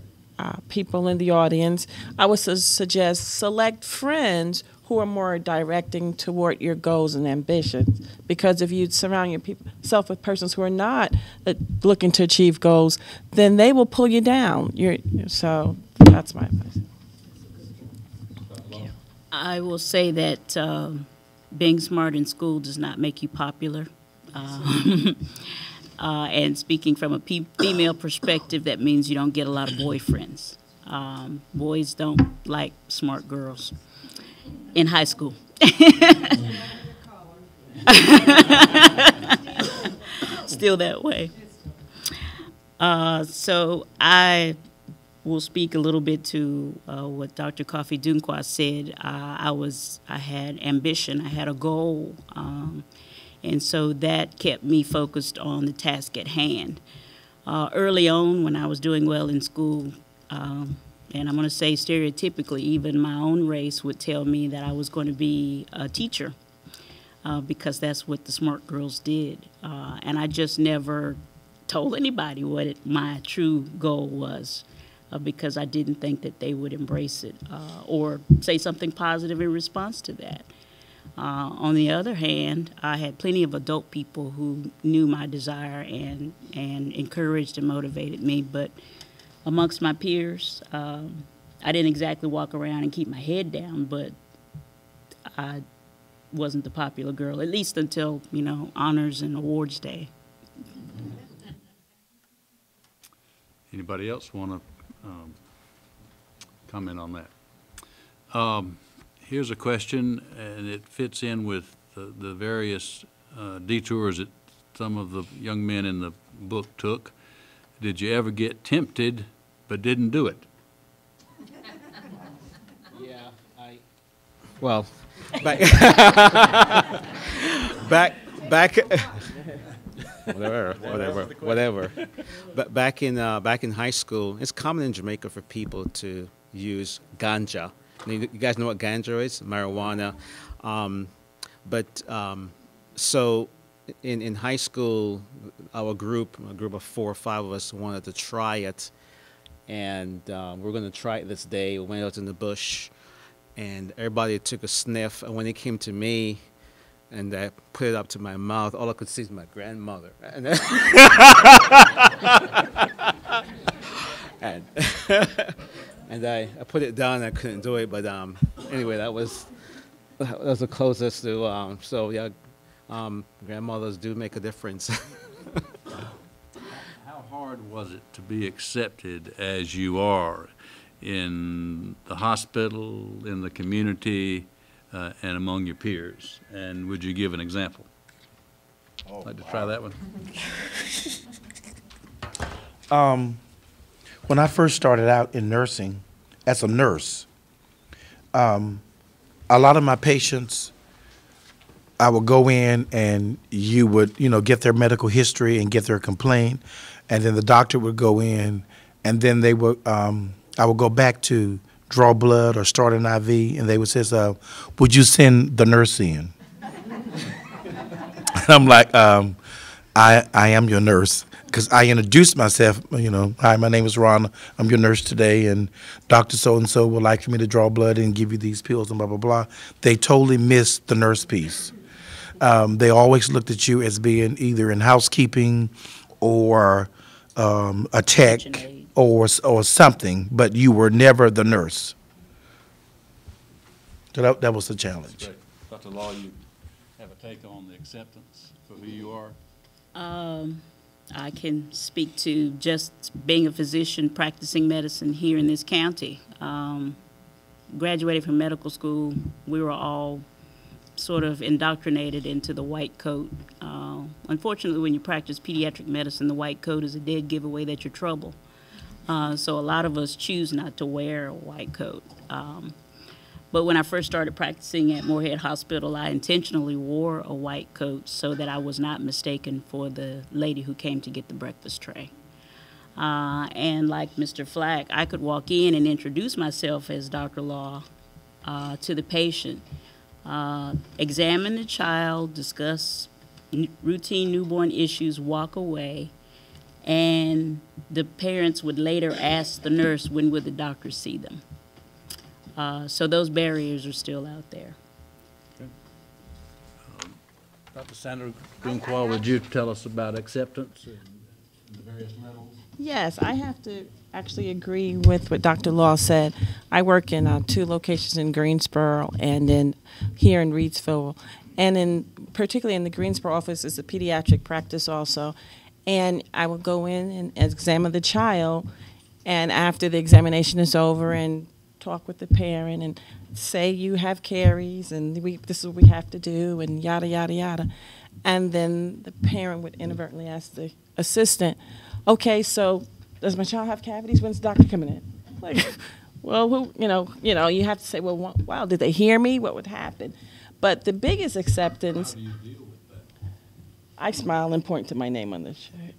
people in the audience, I would suggest select friends who are more directing toward your goals and ambitions. Because if you surround yourself with persons who are not looking to achieve goals, then they will pull you down. So that's my advice. I will say that being smart in school does not make you popular. And speaking from a female perspective, that means you don't get a lot of boyfriends. Boys don't like smart girls in high school. Still that way. So I will speak a little bit to what Dr. Kofi Dunkwa said. I had ambition, I had a goal, and so that kept me focused on the task at hand. Early on, when I was doing well in school, and I'm going to say stereotypically, even my own race would tell me that I was going to be a teacher because that's what the smart girls did. And I just never told anybody what my true goal was because I didn't think that they would embrace it or say something positive in response to that. On the other hand, I had plenty of adult people who knew my desire and encouraged and motivated me, but amongst my peers, I didn't exactly walk around and keep my head down, but I wasn't the popular girl, at least until, honors and awards day. Anybody else want to comment on that? Here's a question, and it fits in with the various detours that some of the young men in the book took. Did you ever get tempted but didn't do it? Yeah, well, back, back, whatever. But back in high school, it's common in Jamaica for people to use ganja. You guys know what ganja is? Marijuana. So in high school, a group of 4 or 5 of us wanted to try it, and we're going to try it this day. We went out in the bush, and everybody took a sniff, and when it came to me, and I put it up to my mouth, all I could see is my grandmother. And I put it down, and I couldn't do it, but anyway, that was the closest to, so yeah, grandmothers do make a difference. How hard was it to be accepted as you are in the hospital, in the community, and among your peers? And would you give an example? Oh, like to try that one? When I first started out in nursing, as a nurse, a lot of my patients, I would go in and you would, get their medical history and get their complaint, and then the doctor would go in, and then they would, I would go back to draw blood or start an IV, and they would say, would you send the nurse in? And I'm like, I am your nurse, because I introduced myself, hi, my name is Ron, I'm your nurse today, and Dr. So-and-so would like for me to draw blood and give you these pills and blah, blah, blah. They totally missed the nurse piece. They always looked at you as being either in housekeeping or a tech or something, but you were never the nurse. So that was the challenge. Dr. Law, you have a take on the acceptance for who you are? I can speak to just being a physician practicing medicine here in this county. Graduated from medical school, we were all sort of indoctrinated into the white coat. Unfortunately, when you practice pediatric medicine, the white coat is a dead giveaway that you're trouble. So a lot of us choose not to wear a white coat. But when I first started practicing at Moorhead Hospital, I intentionally wore a white coat so that I was not mistaken for the lady who came to get the breakfast tray. And like Mr. Flack, I could walk in and introduce myself as Dr. Law to the patient, examine the child, discuss routine newborn issues, walk away, and the parents would later ask the nurse, when would the doctor see them? So those barriers are still out there. Okay. Dr. Sandra Gunqual, would you tell us about acceptance and the various levels? Yes, I have to actually agree with what Dr. Law said. I work in 2 locations in Greensboro and here in Reidsville. And particularly in the Greensboro office is a pediatric practice also. And I will go in and examine the child, and after the examination is over and talk with the parent and say you have caries and this is what we have to do and yada, yada, yada. And then the parent would inadvertently ask the assistant, okay, so does my child have cavities? When's the doctor coming in? Like, well, who, you have to say, well, wow, did they hear me? What would happen? But the biggest acceptance, How do you deal with that? I smile and point to my name on the shirt.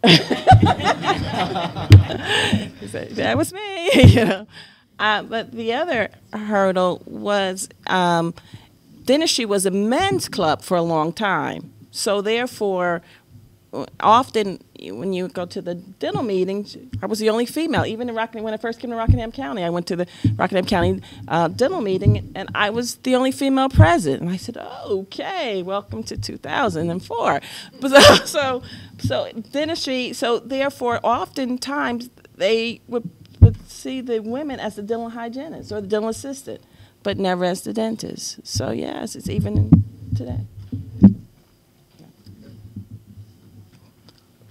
That was me, But the other hurdle was dentistry was a men's club for a long time. So therefore, often when you go to the dental meetings, I was the only female. Even in when I first came to Rockingham County, I went to the Rockingham County dental meeting, and I was the only female present. And I said, oh, okay, welcome to 2004. So dentistry, so therefore, oftentimes they would see the women as the dental hygienist or the dental assistant, but never as the dentist. So yes, it's even today.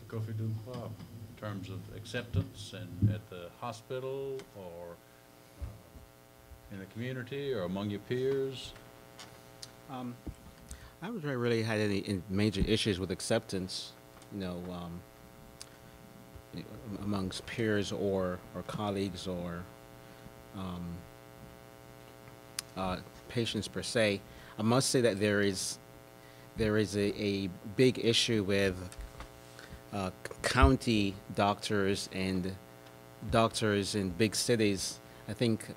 Kofi Dunquab, in terms of acceptance and at the hospital or in the community or among your peers? I haven't really had any major issues with acceptance. you know, amongst peers or colleagues or patients per se. I must say that there is a big issue with county doctors and doctors in big cities. I think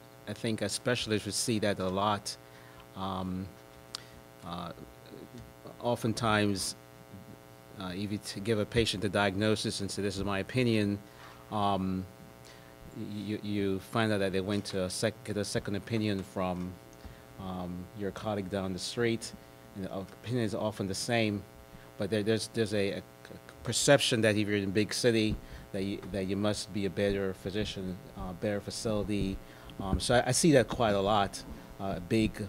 as specialists we see that a lot. Oftentimes, if you give a patient a diagnosis and say, "This is my opinion," you find out that they went to get a second opinion from your colleague down the street, and the opinion is often the same, but there's a perception that if you're in a big city, that you must be a better physician, better facility. So I see that quite a lot, a big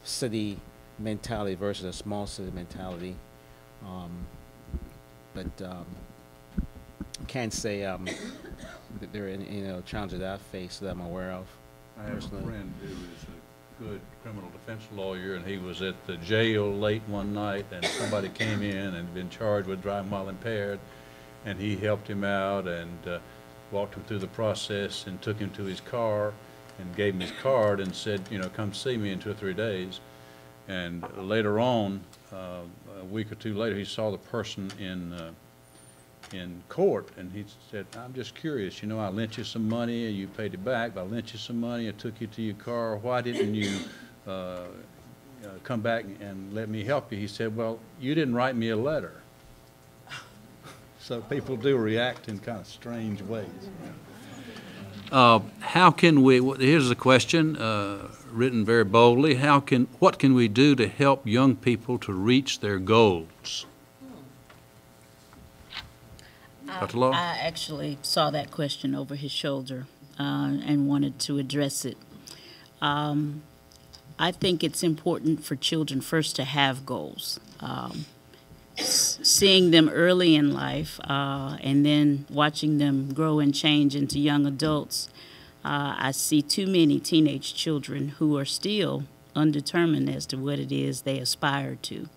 city mentality versus a small city mentality. But can't say that there are any challenges that I face that I'm aware of. I have a friend who is a good criminal defense lawyer, and he was at the jail late one night, and somebody came in and had been charged with driving while impaired, and he helped him out and walked him through the process and took him to his car and gave him his card and said, come see me in 2 or 3 days. And later on, a week or two later, he saw the person in court, and he said, "I'm just curious, I lent you some money, and you paid it back, but I lent you some money, I took you to your car. Why didn't you come back and let me help you?" He said, "Well, you didn't write me a letter." So people do react in kind of strange ways. How can we, here's a question written very boldly, what can we do to help young people to reach their goals? Dr. Law? I actually saw that question over his shoulder and wanted to address it. I think it's important for children first to have goals. Seeing them early in life and then watching them grow and change into young adults, I see too many teenage children who are still undetermined as to what it is they aspire to.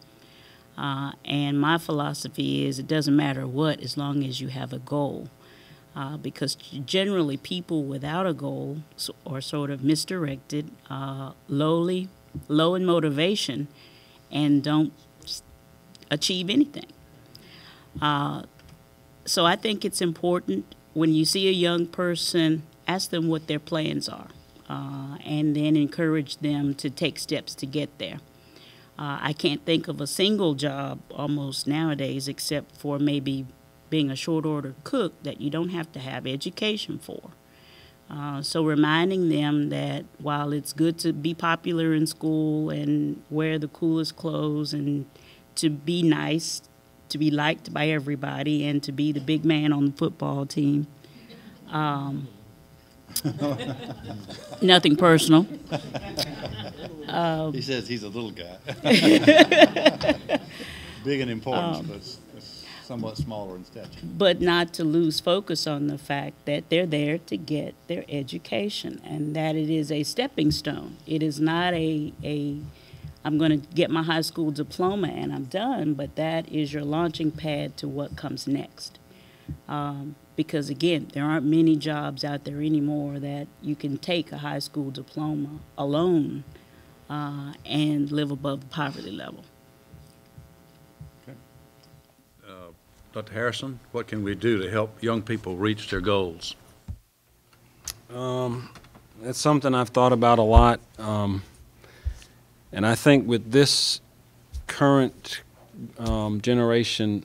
And my philosophy is it doesn't matter what as long as you have a goal. Because generally people without a goal are sort of misdirected, low in motivation, and don't achieve anything. So I think it's important when you see a young person, ask them what their plans are, and then encourage them to take steps to get there. I can't think of a single job almost nowadays except for maybe being a short order cook that you don't have to have education for. So reminding them that while it's good to be popular in school and wear the coolest clothes and to be nice, to be liked by everybody, and to be the big man on the football team. Nothing personal. He says he's a little guy. Big in importance, but somewhat smaller in stature. But not to lose focus on the fact that they're there to get their education and that it is a stepping stone. It is not I'm going to get my high school diploma and I'm done, but that is your launching pad to what comes next. Because, again, there aren't many jobs out there anymore that you can take a high school diploma alone and live above the poverty level. Okay. Dr. Harrison, what can we do to help young people reach their goals? That's something I've thought about a lot. And I think with this current generation,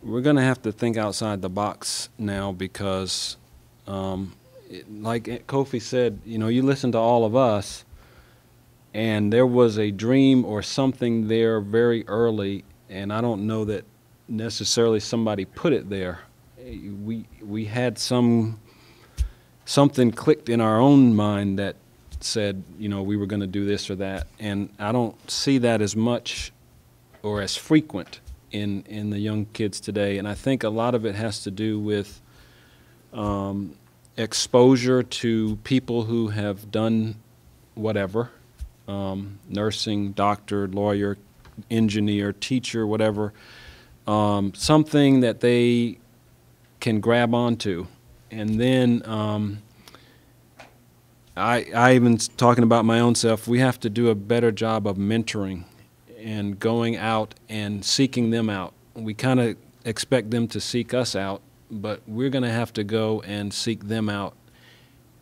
we're going to have to think outside the box now because, like Kofi said, you listen to all of us, and there was a dream or something there very early, and I don't know that necessarily somebody put it there. We had something clicked in our own mind that said, we were going to do this or that, and I don't see that as much or as frequent in the young kids today, and I think a lot of it has to do with exposure to people who have done whatever, nursing, doctor, lawyer, engineer, teacher, whatever, something that they can grab onto. And then I even talking about my own self, we have to do a better job of mentoring and going out and seeking them out. We kind of expect them to seek us out, but we're going to have to go and seek them out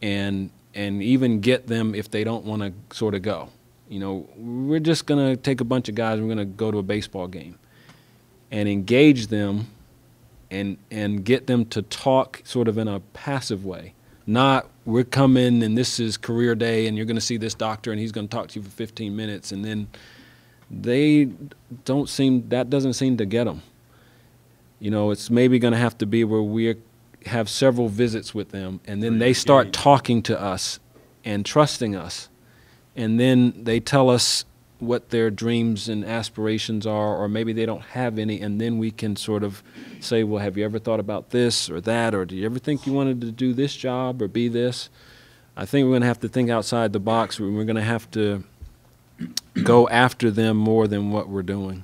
and even get them if they don't want to sort of go. You know, we're just going to take a bunch of guys, we're going to go to a baseball game and engage them and get them to talk sort of in a passive way. Not, we're coming and this is career day and you're going to see this doctor and he's going to talk to you for 15 minutes, and then that doesn't seem to get them. You know, it's maybe going to have to be where we have several visits with them, and then they start talking to us and trusting us, and then they tell us what their dreams and aspirations are, or maybe they don't have any, and then we can sort of say, well, have you ever thought about this or that, or do you ever think you wanted to do this job or be this? I think we're going to have to think outside the box. We're going to have to go after them more than what we're doing.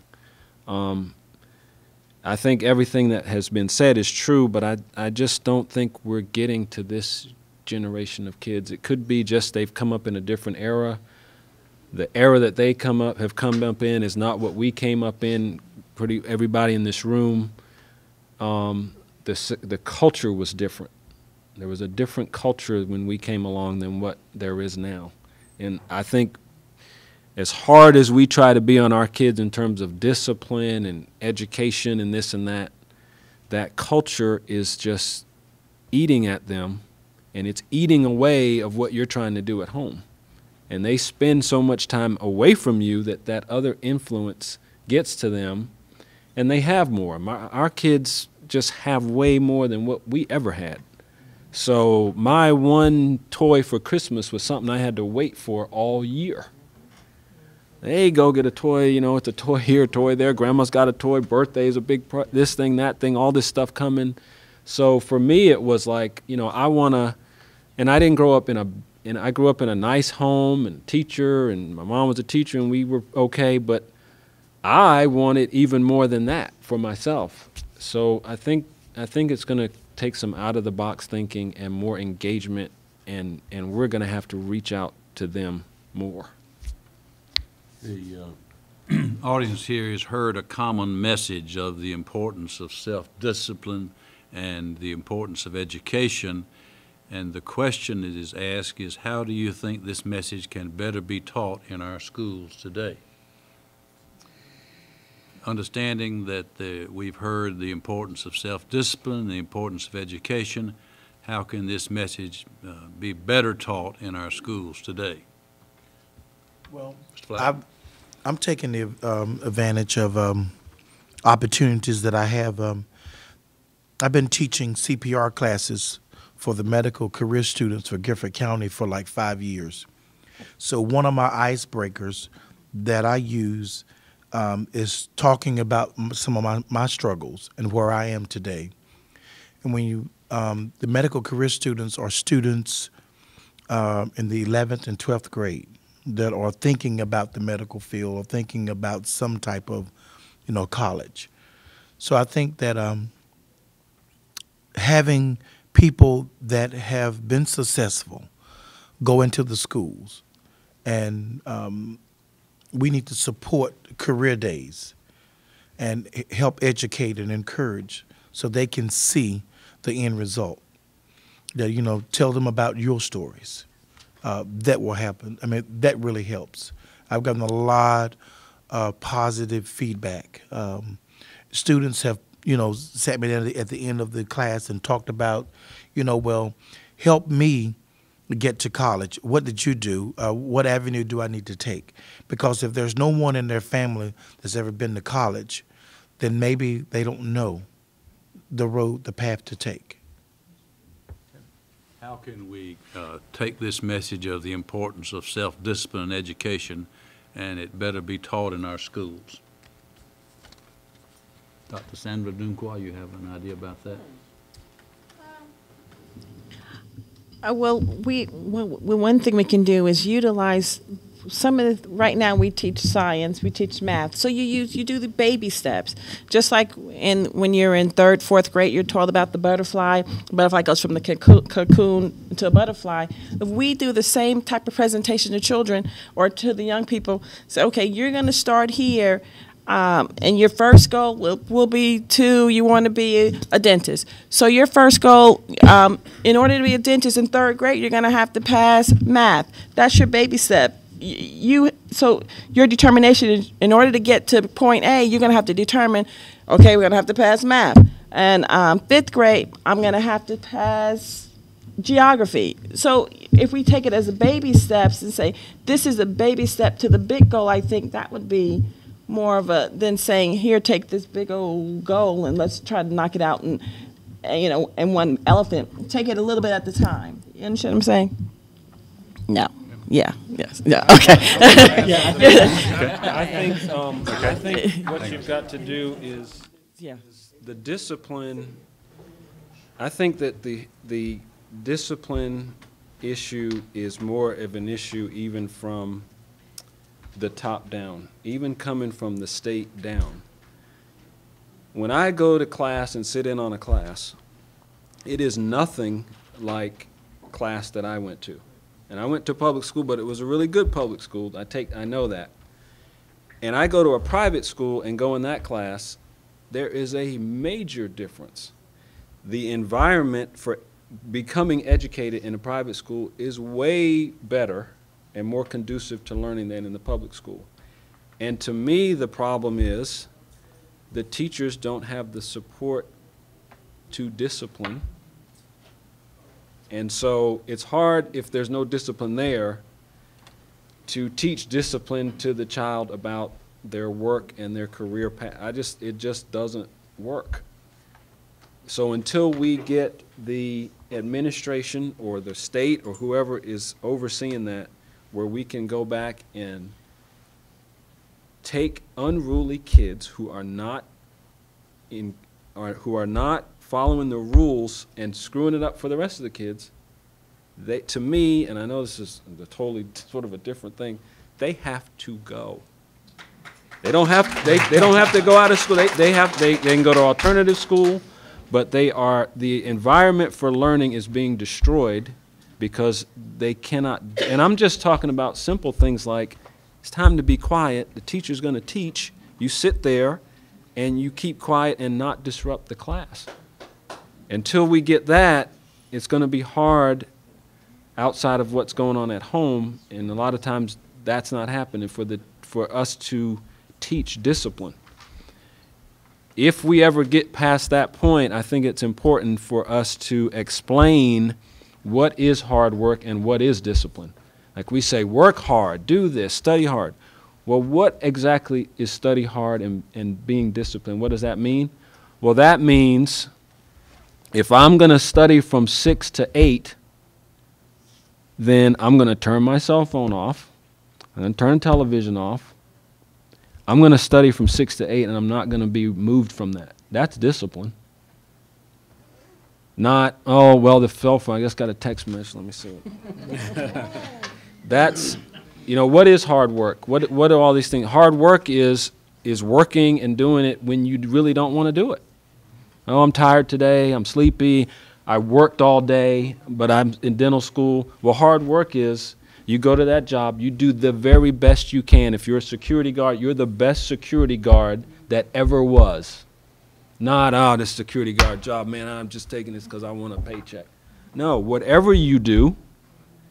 I think everything that has been said is true, but I just don't think we're getting to this generation of kids. It could be just they've come up in a different era. The era that they have come up in is not what we came up in. Everybody in this room, the culture was different. There was a different culture when we came along than what there is now. And I think as hard as we try to be on our kids in terms of discipline and education and this and that, that culture is just eating at them, and it's eating away of what you're trying to do at home. And they spend so much time away from you that other influence gets to them, and they have more. Our kids just have way more than what we ever had. So my one toy for Christmas was something I had to wait for all year. Hey, go get a toy, you know, it's a toy here, toy there. Grandma's got a toy, birthday's a big, this thing, that thing, all this stuff coming. So for me, it was like, you know, I want to, and I didn't grow up I grew up in a nice home and teacher, and my mom was a teacher, and we were okay, but I wanted even more than that for myself. So I think it's going to take some out-of-the-box thinking and more engagement, and we're going to have to reach out to them more. The audience here has heard a common message of the importance of self-discipline and the importance of education. And the question that is asked is, how do you think this message can better be taught in our schools today? Understanding that we've heard the importance of self-discipline, the importance of education, how can this message be better taught in our schools today? Well, I'm taking the advantage of opportunities that I have. I've been teaching CPR classes for the medical career students for Gifford County for like 5 years. So one of my icebreakers that I use is talking about some of my struggles and where I am today. And when you, the medical career students are students in the 11th and 12th grade that are thinking about the medical field or thinking about some type of, you know, college. So I think that having people that have been successful go into the schools, and we need to support career days and help educate and encourage so they can see the end result. That, you know, tell them about your stories. That will happen. I mean, that really helps. I've gotten a lot of positive feedback. Students have, you know, sat me down at the end of the class and talked about, you know, well, help me get to college. What did you do? What avenue do I need to take? Because if there's no one in their family that's ever been to college, then maybe they don't know the road, the path to take. How can we take this message of the importance of self-discipline and education, and it better be taught in our schools? Dr. Sandra Dunqua, you have an idea about that? Well, one thing we can do is utilize some of the, right now we teach science, we teach math. So you do the baby steps. Just like when you're in 3rd, 4th grade, you're taught about the butterfly. The butterfly goes from the cocoon to a butterfly. If we do the same type of presentation to children or to the young people, say, okay, you're going to start here. And your first goal will be you want to be a dentist. So your first goal, in order to be a dentist in 3rd grade, you're going to have to pass math. That's your baby step. So your determination is, in order to get to point A, you're going to have to determine, okay, we're going to have to pass math. And 5th grade, I'm going to have to pass geography. So if we take it as a baby steps and say, this is a baby step to the big goal, I think that would be more of a than saying, here, take this big old goal and let's try to knock it out and in one elephant. Take it a little bit at a time. You understand what I'm saying? No. Yeah. Yes. Yeah. Okay. I think what you've got to do is the discipline. I think that the discipline issue is more of an issue even from the top down, even coming from the state down. When I go to class and sit in on a class, it is nothing like class that I went to. And I went to public school, but it was a really good public school. I know that. And I go to a private school and go in that class, there is a major difference. The environment for becoming educated in a private school is way better and more conducive to learning than in the public school. And to me, the problem is the teachers don't have the support to discipline. And so it's hard, if there's no discipline there, to teach discipline to the child about their work and their career path. It just doesn't work. So until we get the administration or the state or whoever is overseeing that, where we can go back and take unruly kids who are not following the rules and screwing it up for the rest of the kids, to me, and I know this is a totally sort of a different thing, they have to go. They don't have to go out of school. They can go to alternative school, but the environment for learning is being destroyed because they cannot, and I'm just talking about simple things like, it's time to be quiet, the teacher's going to teach, you sit there and you keep quiet and not disrupt the class. Until we get that, it's going to be hard outside of what's going on at home, and a lot of times that's not happening for us to teach discipline. If we ever get past that point, I think it's important for us to explain what is hard work and what is discipline. Like we say, work hard, do this, study hard. Well, what exactly is study hard and being disciplined? What does that mean? Well, that means if I'm going to study from 6 to 8, then I'm going to turn my cell phone off. I'm going to turn television off. I'm going to study from 6 to 8, and I'm not going to be moved from that. That's discipline. Not, oh, well, the cell phone, I just got a text message, let me see it. That's, what is hard work? What are all these things? Hard work is working and doing it when you really don't want to do it. Oh, I'm tired today, I'm sleepy, I worked all day, but I'm in dental school. Well, hard work is you go to that job, you do the very best you can. If you're a security guard, you're the best security guard that ever was. Not, oh, this security guard job, man, I'm just taking this because I want a paycheck. No, whatever you do,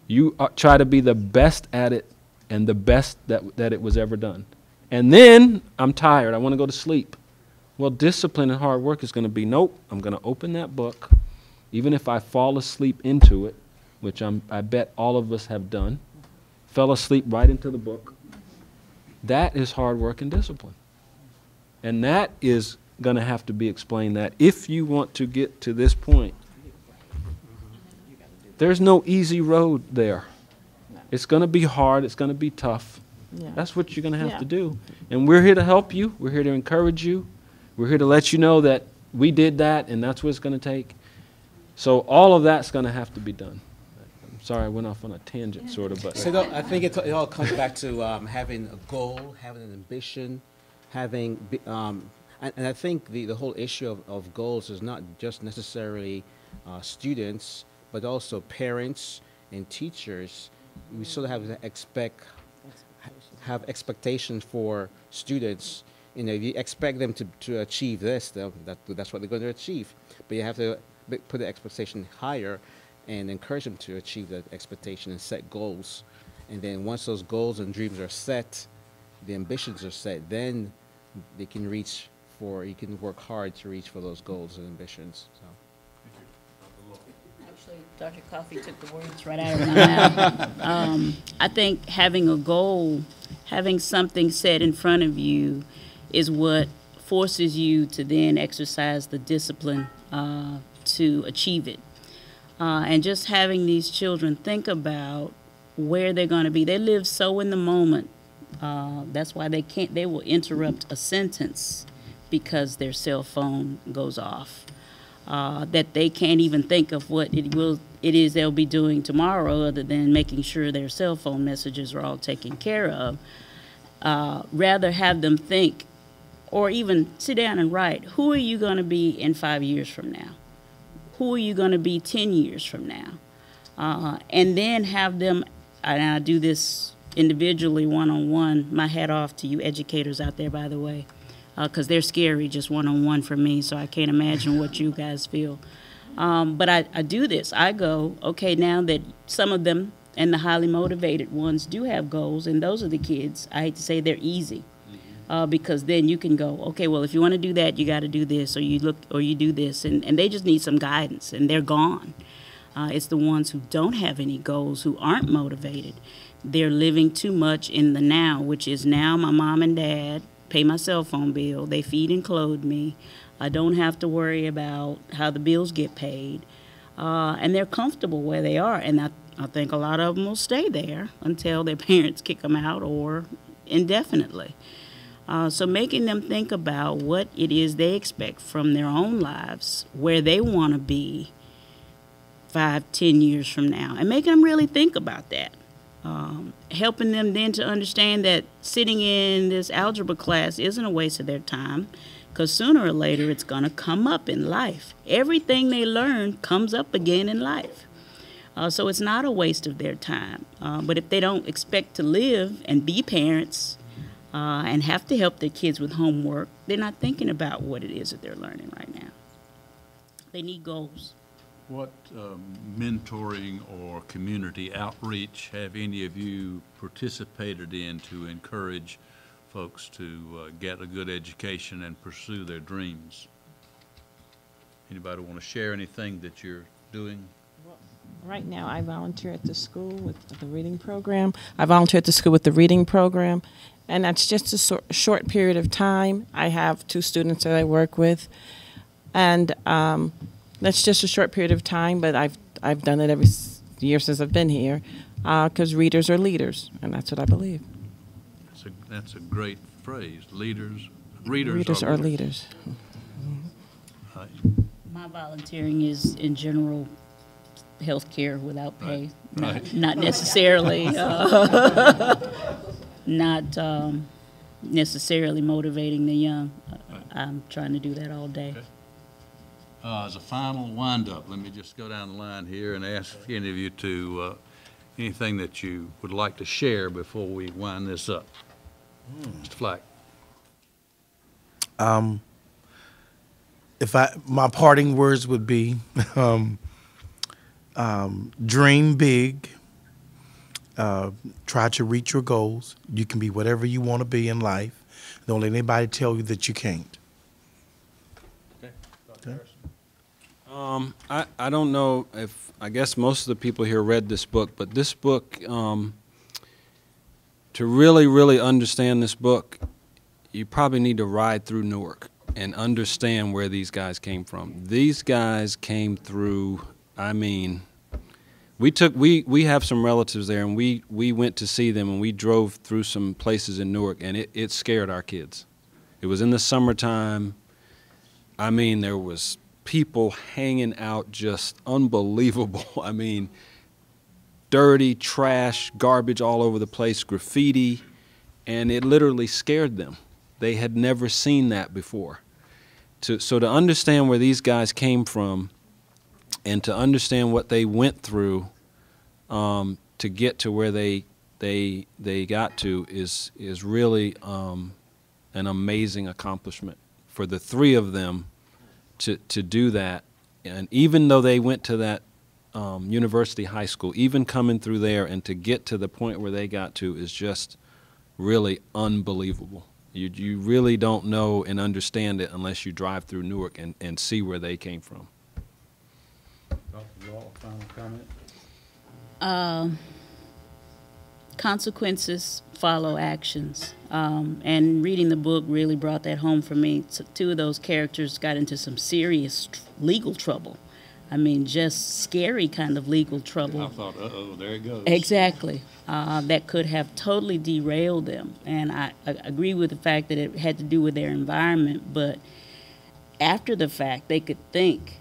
you try to be the best at it and the best that it was ever done. And then, I'm tired, I want to go to sleep. Well, discipline and hard work is going to be, nope, I'm going to open that book, even if I fall asleep into it, which I bet all of us have done, fell asleep right into the book. That is hard work and discipline. And that is going to have to be explained, that if you want to get to this point, there's no easy road there. It's going to be hard. It's going to be tough. Yeah. That's what you're going to have to do. And we're here to help you. We're here to encourage you. We're here to let you know that we did that, and that's what it's going to take. So all of that's going to have to be done. Sorry, I went off on a tangent, sort of, but. So I think it all comes back to having a goal, having an ambition, and I think the whole issue of goals is not just necessarily students, but also parents and teachers. We sort of have expectations for students. You know, if you expect them to achieve this, that's what they're going to achieve. But you have to put the expectation higher and encourage them to achieve that expectation and set goals. And then once those goals and dreams are set, the ambitions are set, then they can reach for, you can work hard to reach for those goals and ambitions. So. Actually, Dr. Coffey took the words right out of my mouth. I think having a goal, having something set in front of you is what forces you to then exercise the discipline to achieve it. And just having these children think about where they're going to be. They live so in the moment. That's why they will interrupt a sentence because their cell phone goes off. That they can't even think of what it is they'll be doing tomorrow other than making sure their cell phone messages are all taken care of. Rather have them think, or even sit down and write, who are you going to be in 5 years from now? Who are you going to be 10 years from now? And then have them, and I do this individually, one-on-one, my hat off to you educators out there, by the way, because they're scary just one-on-one for me, so I can't imagine what you guys feel. But I do this. I go, okay, now that some of them and the highly motivated ones do have goals, and those are the kids, I hate to say they're easy. Because then you can go, okay, well, if you want to do that, you got to do this, or you do this, and they just need some guidance, and they're gone. It's the ones who don't have any goals, who aren't motivated. They're living too much in the now, which is now my mom and dad pay my cell phone bill, they feed and clothe me, I don't have to worry about how the bills get paid, and they're comfortable where they are, and I think a lot of them will stay there until their parents kick them out or indefinitely. So making them think about what it is they expect from their own lives, where they want to be 5, 10 years from now, and making them really think about that. Helping them then to understand that sitting in this algebra class isn't a waste of their time, because sooner or later it's going to come up in life. Everything they learn comes up again in life. So it's not a waste of their time. But if they don't expect to live and be parents, and have to help their kids with homework, they're not thinking about what it is that they're learning right now. They need goals. What mentoring or community outreach have any of you participated in to encourage folks to get a good education and pursue their dreams? Anybody want to share anything that you're doing? Right now, I volunteer at the school with the reading program. I volunteer at the school with the reading program, and that's just a short period of time. I have 2 students that I work with, and that's just a short period of time, but I've done it every year since I've been here, because readers are leaders, and that's what I believe. That's a great phrase. Readers are leaders. My volunteering is in general health care without pay, Right. not necessarily not necessarily motivating the young. I'm trying to do that all day. Okay. As a final wind-up, let me just go down the line here and ask any of you to anything that you would like to share before we wind this up. Mr. Flack. My parting words would be, dream big, try to reach your goals. You can be whatever you want to be in life. Don't let anybody tell you that you can't. Okay. I don't know if, I guess most of the people here read this book, but this book, to really, really understand this book, you probably need to ride through Newark and understand where these guys came from. These guys came through, I mean, we have some relatives there, and we went to see them, and we drove through some places in Newark, and it scared our kids. It was in the summertime. I mean, there was people hanging out, just unbelievable. I mean, dirty, trash, garbage all over the place, graffiti, and it literally scared them. They had never seen that before. So to understand where these guys came from and to understand what they went through to get to where they got to is really an amazing accomplishment for the three of them to do that. And even though they went to that university high school, even coming through there and to get to the point where they got to is just really unbelievable. You really don't know and understand it unless you drive through Newark and see where they came from. Dr. Law, final comment? Consequences follow actions. And reading the book really brought that home for me. So two of those characters got into some serious legal trouble. I mean, just scary kind of legal trouble. I thought, uh-oh, there it goes. Exactly. That could have totally derailed them. And I agree with the fact that it had to do with their environment, but after the fact, they could think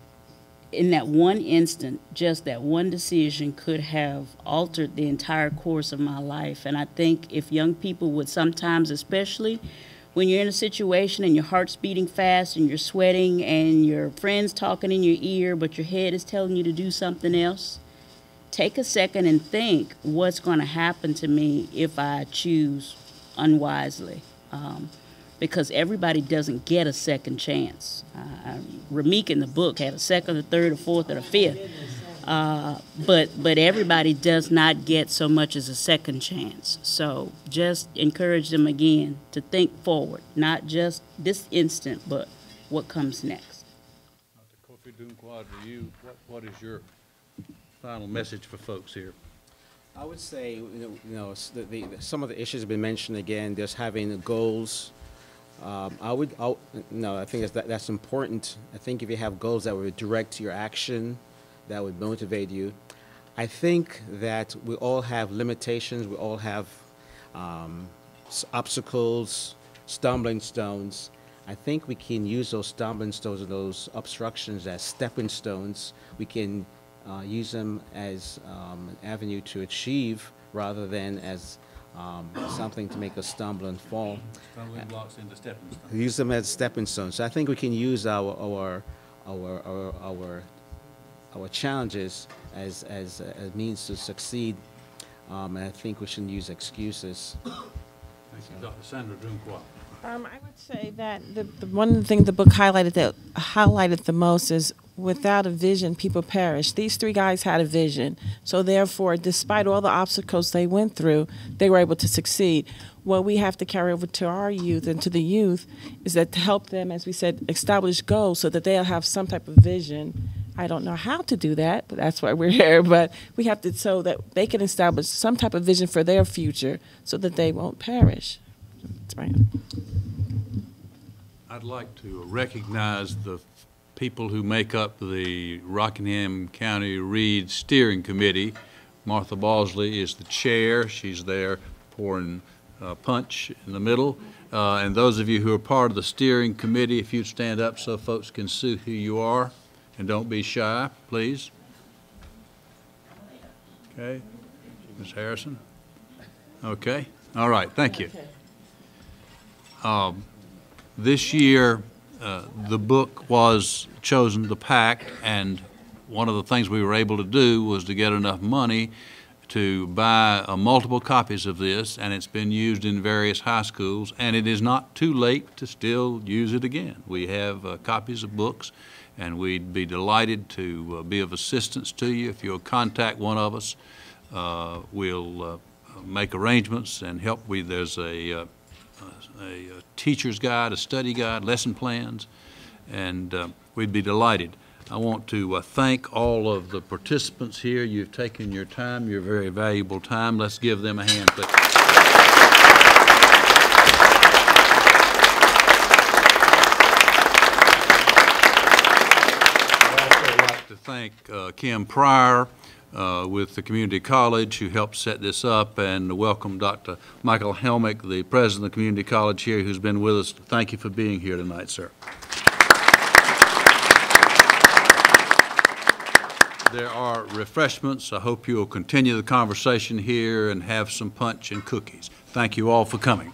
in that one instant, just that one decision could have altered the entire course of my life. And I think if young people would sometimes, especially when you're in a situation and your heart's beating fast and you're sweating and your friend's talking in your ear, but your head is telling you to do something else, take a second and think, what's going to happen to me if I choose unwisely? Because everybody doesn't get a second chance. Rameck in the book had a second, a third, a fourth, or a fifth. But everybody does not get so much as a second chance. So just encourage them again to think forward, not just this instant, but what comes next. Dr. Kofi Dunquad, what is your final message for folks here? I would say, some of the issues have been mentioned again. Just having goals. I think that's important. I think if you have goals that would direct your action, that would motivate you. I think that we all have limitations. We all have obstacles, stumbling stones. I think we can use those stumbling stones and those obstructions as stepping stones. We can use them as an avenue to achieve rather than as something to make us stumble and fall. Stumbling blocks into stepping stones. Use them as stepping stones. So I think we can use our challenges as a means to succeed, and I think we shouldn't use excuses. Thank you, Dr. Sandra Dunquad. I would say that the one of the things the book highlighted the most is without a vision, people perish. These three guys had a vision, so therefore, despite all the obstacles they went through, they were able to succeed. What we have to carry over to our youth and to the youth is that to help them, as we said, establish goals so that they'll have some type of vision. I don't know how to do that, but that's why we're here. But we have to, so that they can establish some type of vision for their future so that they won't perish. That's right. I'd like to recognize the people who make up the Rockingham County Reads Steering Committee. Martha Bosley is the chair. She's there pouring punch in the middle. And those of you who are part of the steering committee, if you'd stand up so folks can see who you are. And don't be shy, please. Okay. Ms. Harrison? Okay. All right. Thank you. This year, the book was chosen, the Pact, and one of the things we were able to do was to get enough money to buy multiple copies of this, and it's been used in various high schools, and it is not too late to still use it again. We have copies of books, and we'd be delighted to be of assistance to you. If you'll contact one of us, we'll make arrangements and help. There's a teacher's guide, a study guide, lesson plans, and we'd be delighted. I want to thank all of the participants here. You've taken your time, your very valuable time. Let's give them a hand, please. To thank Kim Pryor with the Community College who helped set this up, and welcome Dr. Michael Helmick, the president of the Community College here, who's been with us. Thank you for being here tonight, sir. There are refreshments. I hope you'll continue the conversation here and have some punch and cookies. Thank you all for coming.